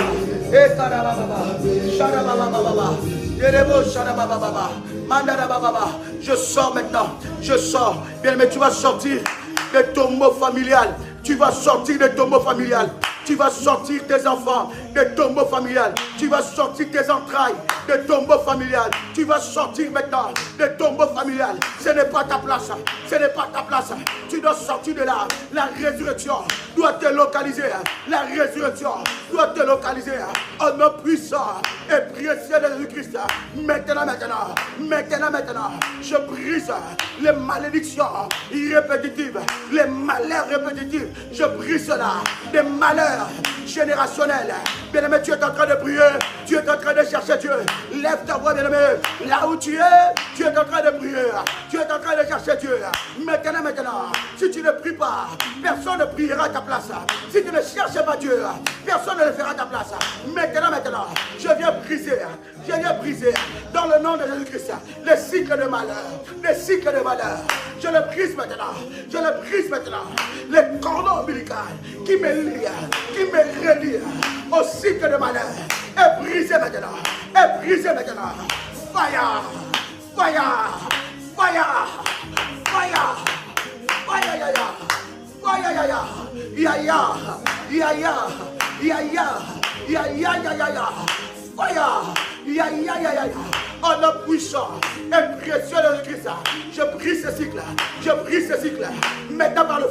Je sors maintenant, je sors. Bien aimé, tu vas sortir de ton mot familial. Tu vas sortir de ton mot familial. Tu vas sortir tes enfants de tombeau familial. Tu vas sortir tes entrailles de tombeau familial. Tu vas sortir maintenant de tombeau familial. Ce n'est pas ta place. Ce n'est pas ta place. Tu dois sortir de là. La résurrection doit te localiser. La résurrection doit te localiser. En nom puissant et précieux de Jésus-Christ. Maintenant, je brise les malédictions répétitives, les malheurs répétitifs. Je brise cela. Des malheurs générationnel. Bien-aimé, tu es en train de prier, tu es en train de chercher Dieu. Lève ta voix, bien-aimé. Là où tu es en train de prier, tu es en train de chercher Dieu. Maintenant, si tu ne pries pas, personne ne priera à ta place. Si tu ne cherches pas Dieu, personne ne le fera à ta place. Maintenant, je viens briser dans le nom de Jésus-Christ les cycles de malheur, Je le brise maintenant, les cordons ombilicaux qui me lient, qui me relie au cycle de malheur est brisé maintenant. Fire. En nom puissant et précieux de Christ, je brise ce cycle, maintenant par le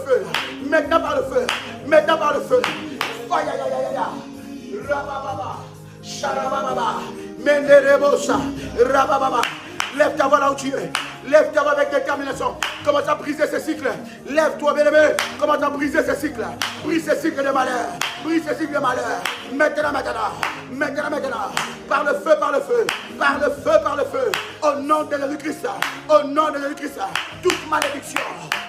feu, Fire. Rabababa, Sharababa, Menderebosa, Rabababa. Lève ta voix là où tu es. Lève ta voix avec détermination. Commence à briser ce cycle. Lève-toi, bien-aimé. Commence à briser ce cycle. Brise ce cycle de malheur. Brise ce cycle de malheur. Maintenant, maintenant. Maintenant, maintenant. Par le feu, par le feu. Par le feu, par le feu. Au nom de Jésus-Christ. Au nom de Jésus-Christ. Toute malédiction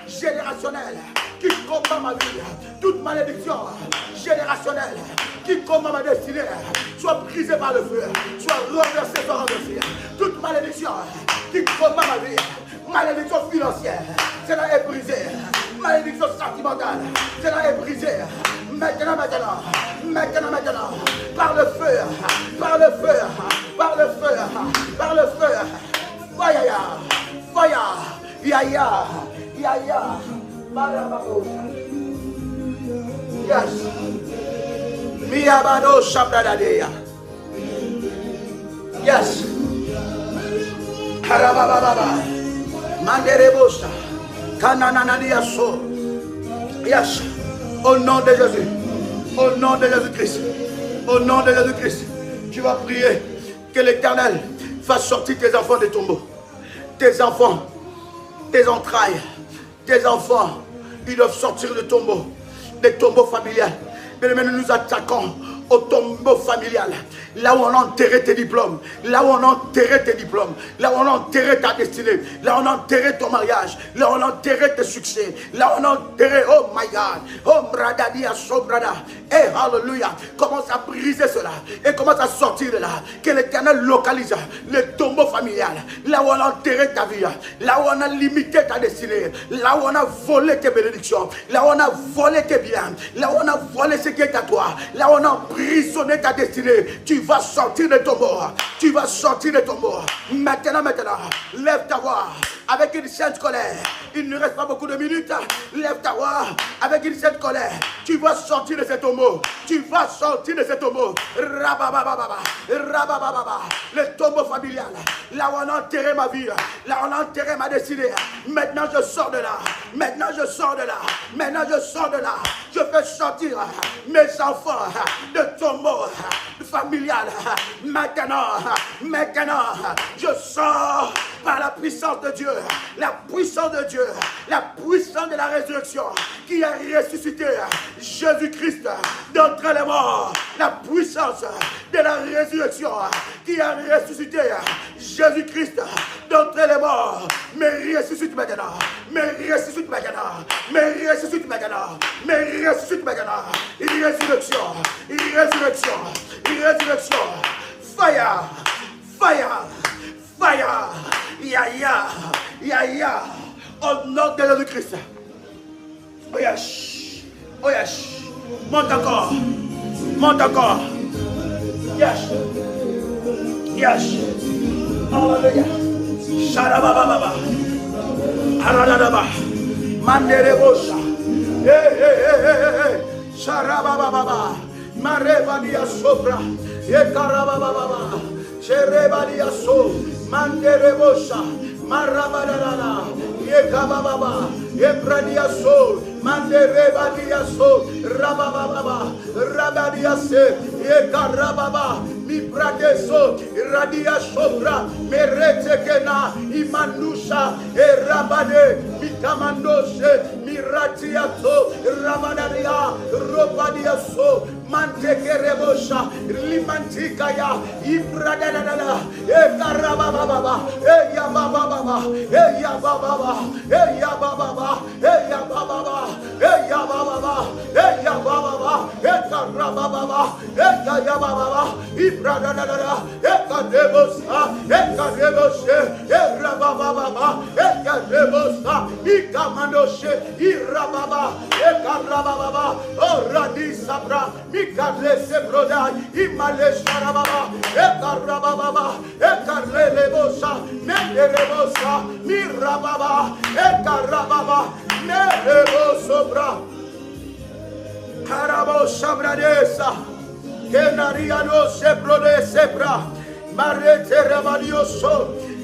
générationnelle qui combat ma vie. Toute malédiction générationnelle qui combat ma destinée. Soit brisée par le feu. Soit renversée par le feu. Toute malédiction qui combat ma vie. Malédiction financière, cela est brisé. Malédiction sentimentale, cela est brisé. Maintenant, maintenant, maintenant, maintenant, par le feu, par le feu, par le feu, par le feu. Fire, fire, yaya, yaya, marababo. Yes. Miabado shabradadea. Yes. Harabababa. Manderebosa, Kanananiaso. Yes. Au nom de Jésus. Au nom de Jésus-Christ. Au nom de Jésus-Christ. Tu vas prier que l'Éternel fasse sortir tes enfants des tombeaux. Tes enfants, tes entrailles, tes enfants, ils doivent sortir des tombeaux familiales. Mais nous nous attaquons au tombeau familial. Là où on a enterré tes diplômes, là où on a enterré tes diplômes, là où on a enterré ta destinée, là où on a enterré ton mariage, là où on a enterré tes succès, là où on a enterré, oh my God, oh bradadia, so brada, et hallelujah, commence à briser cela, et commence à sortir de là, que l'Éternel localise le tombeau familial, là où on a enterré ta vie, là où on a limité ta destinée, là où on a volé tes bénédictions, là où on a volé tes biens, là où on a volé ce qui est à toi, là où on a emprisonné ta destinée. Tu vas sortir de ton bord. Tu vas sortir de ton bord. Maintenant, maintenant, lève ta voix avec une sainte colère. Il ne reste pas beaucoup de minutes. Lève ta voix avec une sainte colère. Tu vas sortir de ce tombeau. Tu vas sortir de ce tombeau. Rabababa, rabababa. Le tombeau familial. Là où on a enterré ma vie. Là où on a enterré ma destinée. Maintenant, je sors de là. Maintenant, je sors de là. Maintenant, je sors de là. Je fais sortir mes enfants de tombeau familial. Maintenant, je sors par la puissance de Dieu, la puissance de Dieu, la puissance de la résurrection qui a ressuscité Jésus-Christ d'entre les morts, la puissance de la résurrection qui a ressuscité Jésus-Christ d'entre les morts, mais ressuscite maintenant, mais ressuscite maintenant, mais ressuscite maintenant, mais ressuscite maintenant, résurrection, résurrection, résurrection, fire, fire, fire, yaya, yaya, au nom de Jésus-Christ. Oh yes, oh yes, monte encore, monte encore, yes, yes, hallelujah, sharabababa, haradadaba, manderebosha, hey, hey, hey, hey, hey, sharabababa, marebadia sobra, ekarabababa, sherebadia so, manderebosha, marabadana, ekabababa, ebradia so, manderebadia so, rabababa, rabadia se, ekarababa, mi bradeso, radia sobra, meretekena, imanusha, erabade, mi kamandose, mi ratiato, rabadaria, robadia so, mantekerebosha, limantikaya, ibradadana, ekarabababa, eyabababa, eyabababa, eyabababa, eyabababa, eyabababa, eyabababa, ekarabababa, eyabababa, ibradadana, ekarebosa, ekareboshe, erabababa, ekarebosa, ikamandoshe, irababa, ekarabababa, oradisabra, mikarese brodai, imalesharababa, ekarabababa, ekarelebosa, menderebosa, mirababa, ekarababa, merebosobra, karabosabradesa, kenariano sebrode sebra, marete ramadioso,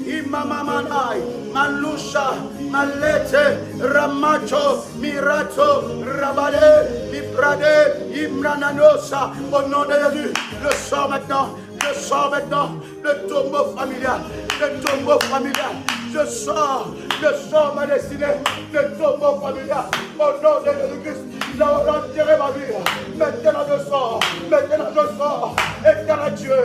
imamamanai, malusha, malete, ramacho, mirato, rabale, miprade, imrananosa, au nom de Jésus, je sors maintenant Je sors maintenant le tombeau familial. Le tombeau familial. Je sors ma destinée. Le tombeau familial. Au nom de Jésus-Christ. Là où on enterré ma vie. Maintenant je sors. Éternel Dieu,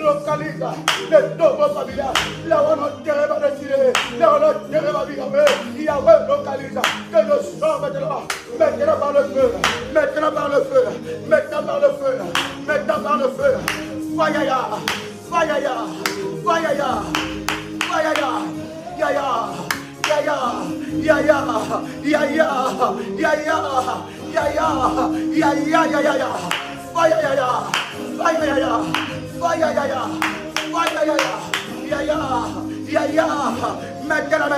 localise le tombeau familial. Là où on enterré ma destinée. Là où on enterré ma vie. Yahweh localise. Que je sors maintenant. Maintenant par le feu. Maintenant par le feu. Maintenant par le feu. Maintenant par le feu. Fayaya. Fayaya. Fayaya. Fayaya. Yaya. Yaya. Yaya. Yaya. Yaya. Yaya. Yaya. Yaya. Fayaya. Fayaya. Fayaya. Fayaya. Yaya. Yaya. Maintenant.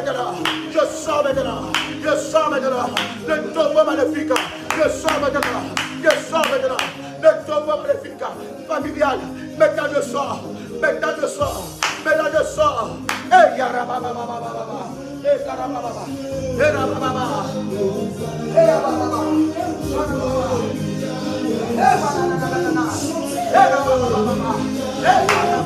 Je sors maintenant. Le tombeau maléfique. Je sors maintenant. Le tombeau maléfique. Familial. Maintenant je sors. Eh, yarababa. Eh, karababa. Eh, rababa. Eh, rababa. Eh, banana. Eh, rababa. Eh,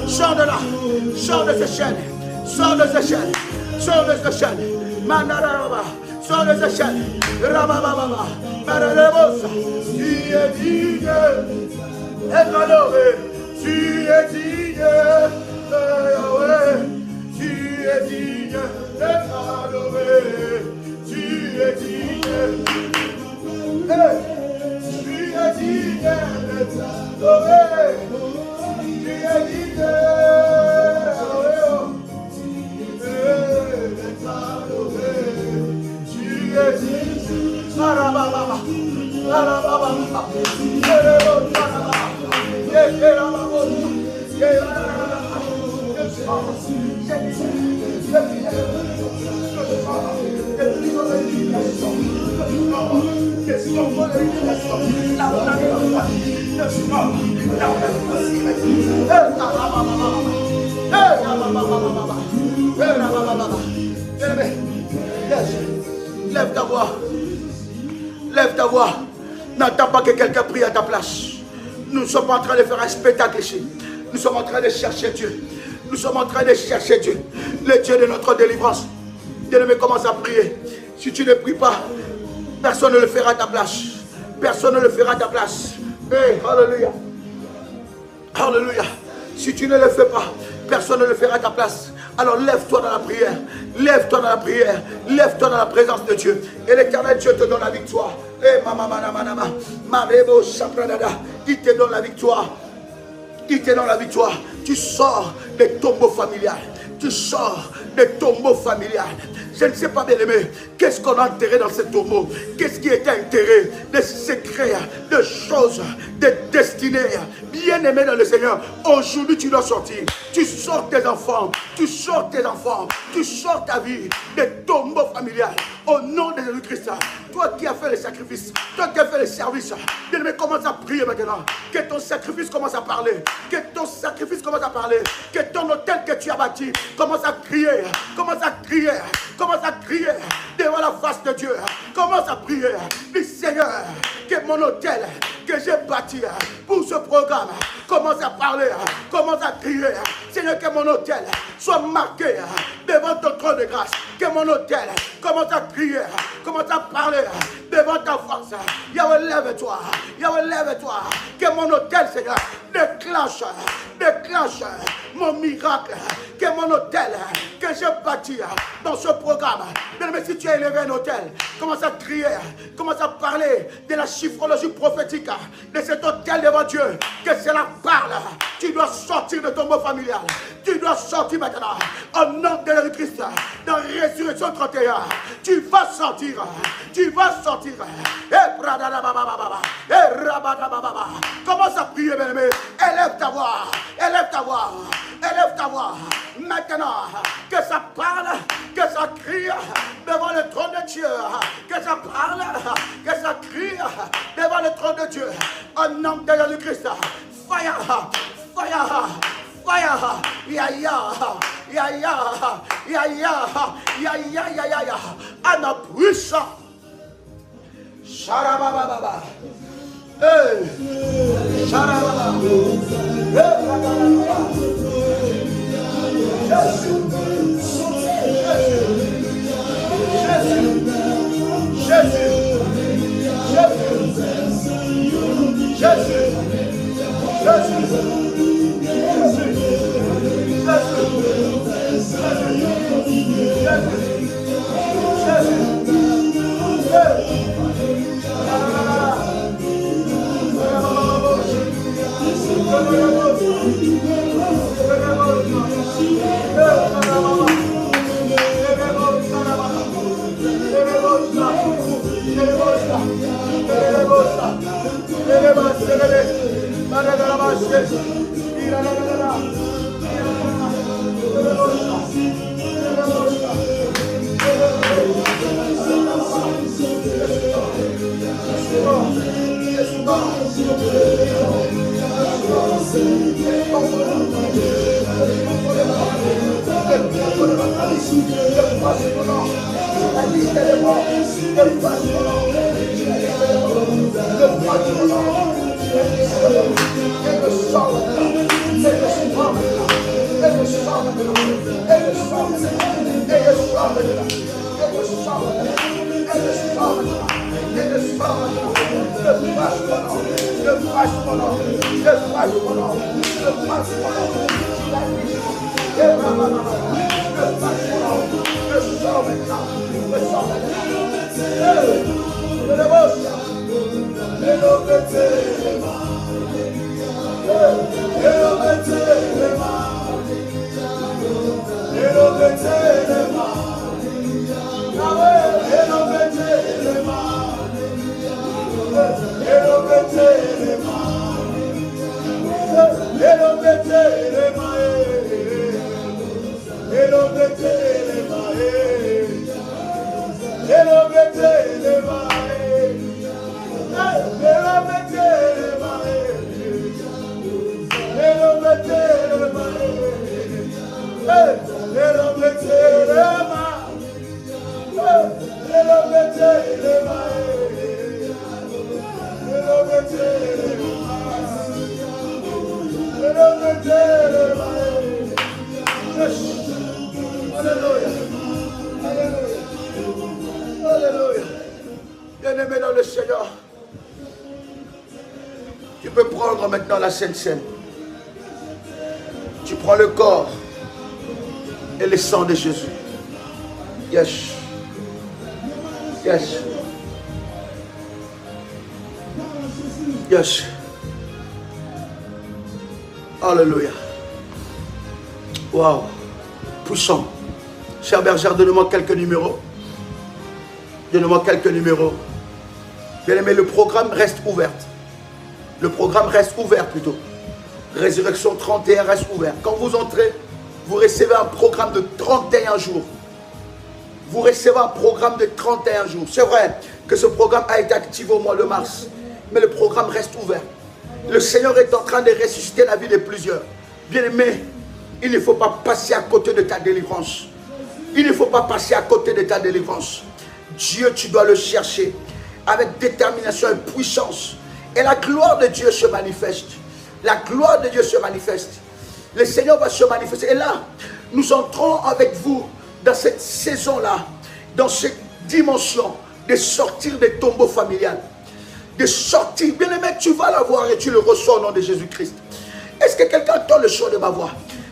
Sors de là, sors de ces chaînes, sors de ces chaînes, sors de ces chaînes, Mandaraba, sors de ces chaînes, Rabababa, Marabos, tu es digne, être adoré, tu es digne, Yahweh, tu es digne, être adoré, tu es digne, tu es digne, d'être adoré. Lève ta voix. Lève ta voix. N'attends pas que quelqu'un prie à ta place. Nous ne sommes pas en train de faire un spectacle ici. Nous sommes en train de chercher Dieu. Nous sommes en train de chercher Dieu. Le Dieu de notre délivrance. Bien-aimé, commence à prier. Si tu ne pries pas, personne ne le fera à ta place. Personne ne le fera à ta place. Hey, alléluia. Alléluia. Si tu ne le fais pas, personne ne le fera à ta place. Alors lève-toi dans la prière. Lève-toi dans la prière. Lève-toi dans la présence de Dieu. Et l'Éternel Dieu te donne la victoire. Et il te donne la victoire. Il te donne la victoire. Tu sors des tombeaux familiales. Tu sors des tombeaux familiales. Je ne sais pas, bien aimé, qu'est-ce qu'on a enterré dans ces tombeaux? Qu'est-ce qui était enterré? Des secrets, des choses, des destinées. Bien aimé dans le Seigneur, aujourd'hui tu dois sortir. Tu sors tes enfants, tu sors tes enfants, tu sors ta vie des tombeaux familiales. Au nom de Jésus-Christ, toi qui as fait le sacrifice, toi qui as fait le service, bien aimé, commence à prier maintenant. Que ton sacrifice commence à parler. Que ton sacrifice commence à parler. Que ton hôtel que tu as bâti commence à crier. Commence à crier. Commence à crier devant la face de Dieu. Commence à prier. Dis Seigneur, que mon hôtel que j'ai bâti pour ce programme commence à parler. Commence à crier. Seigneur, que mon hôtel soit marqué devant ton trône de grâce. Que mon hôtel commence à crier. Commence à parler devant ta face. Yahweh, lève-toi. Yahweh, lève-toi. Que mon hôtel, Seigneur, déclenche mon miracle. Que mon hôtel que j'ai bâti dans ce programme. Mais si tu as élevé un hôtel, commence à crier, commence à parler de la chiffrologie prophétique de cet hôtel devant Dieu. Que cela parle. Tu dois sortir de ton mot familial. Tu dois sortir maintenant. Au nom de Jésus-Christ, dans Résurrection 31, tu vas sortir. Tu vas sortir. Commence à prier, bien-aimé. Élève ta voix. Élève ta voix. Élève ta voix. Maintenant, que ça parle, que ça crie devant le trône de Dieu. Que ça parle, que ça crie devant le trône de Dieu. Au nom de Jésus-Christ. Fire, fire, fire. Ya ya, ya ya, ya ya, ya ya ya ya ya. Un puissant. Sharababa. Hey, Sharababa. Bien-aimé dans le Seigneur, tu peux prendre maintenant la Sainte Seine. Tu prends le corps et le sang de Jésus. Yes. Yes. Yes. Alléluia. Wow. Puissant. Chère bergère, donne-moi quelques numéros. Donne-moi quelques numéros. Bien-aimé, le programme reste ouvert. Le programme reste ouvert plutôt. Résurrection 31 reste ouvert. Quand vous entrez, vous recevez un programme de 31 jours. Vous recevez un programme de 31 jours. C'est vrai que ce programme a été activé au mois de mars. Mais le programme reste ouvert. Le Seigneur est en train de ressusciter la vie de plusieurs. Bien-aimé, il ne faut pas passer à côté de ta délivrance. Il ne faut pas passer à côté de ta délivrance. Dieu, tu dois le chercher avec détermination et puissance. Et la gloire de Dieu se manifeste. La gloire de Dieu se manifeste. Le Seigneur va se manifester. Et là, nous entrons avec vous dans cette saison-là, dans cette dimension de sortir des tombeaux familiales. De sortir. Bien-aimé, tu vas la voir et tu le reçois au nom de Jésus-Christ. Est-ce que quelqu'un entend le son de ma voix?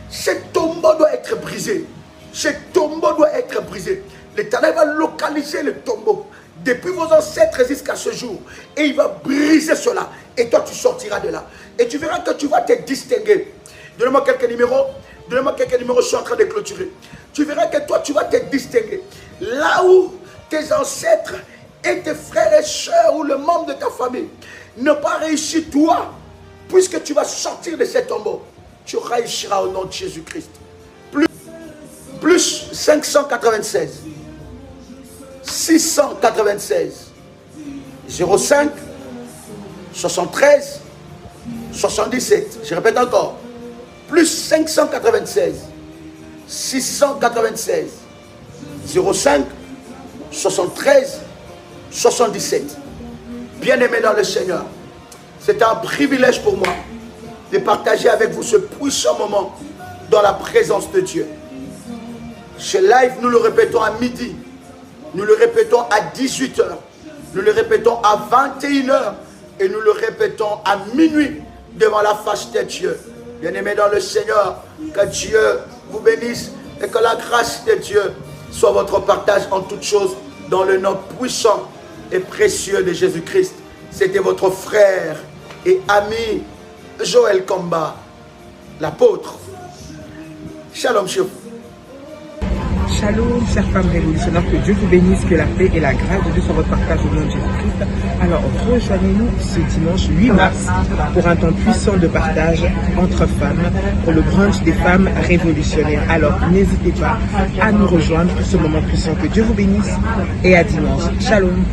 Ce tombeau doit être brisé. Ce tombeau doit être brisé. L'Éternel va localiser le tombeau depuis vos ancêtres jusqu'à ce jour. Et il va briser cela. Et toi, tu sortiras de là. Et tu verras que tu vas te distinguer. Donne-moi quelques numéros. Donne-moi quelques numéros, je suis en train de clôturer. Tu verras que toi, tu vas te distinguer. Là où tes ancêtres et tes frères et sœurs ou le membre de ta famille n'ont pas réussi, toi, puisque tu vas sortir de ce tombeau, tu réussiras au nom de Jésus-Christ. Plus 596 696 05 73 77. Je répète encore. Plus 596 696 05 73 77. Bien-aimé dans le Seigneur, c'est un privilège pour moi de partager avec vous ce puissant moment dans la présence de Dieu. Ce live, nous le répétons à midi, nous le répétons à 18h, nous le répétons à 21h et nous le répétons à minuit devant la face de Dieu. Bien-aimés dans le Seigneur, que Dieu vous bénisse et que la grâce de Dieu soit votre partage en toutes choses dans le nom puissant et précieux de Jésus-Christ. C'était votre frère et ami Joël Kamba, l'apôtre. Shalom chez vous. Shalom, chères femmes révolutionnaires, que Dieu vous bénisse, que la paix et la grâce de Dieu soient votre partage au nom de Jésus-Christ. Alors, rejoignez-nous ce dimanche 8 mars pour un temps puissant de partage entre femmes pour le brunch des femmes révolutionnaires. Alors, n'hésitez pas à nous rejoindre pour ce moment puissant. Que Dieu vous bénisse et à dimanche. Shalom.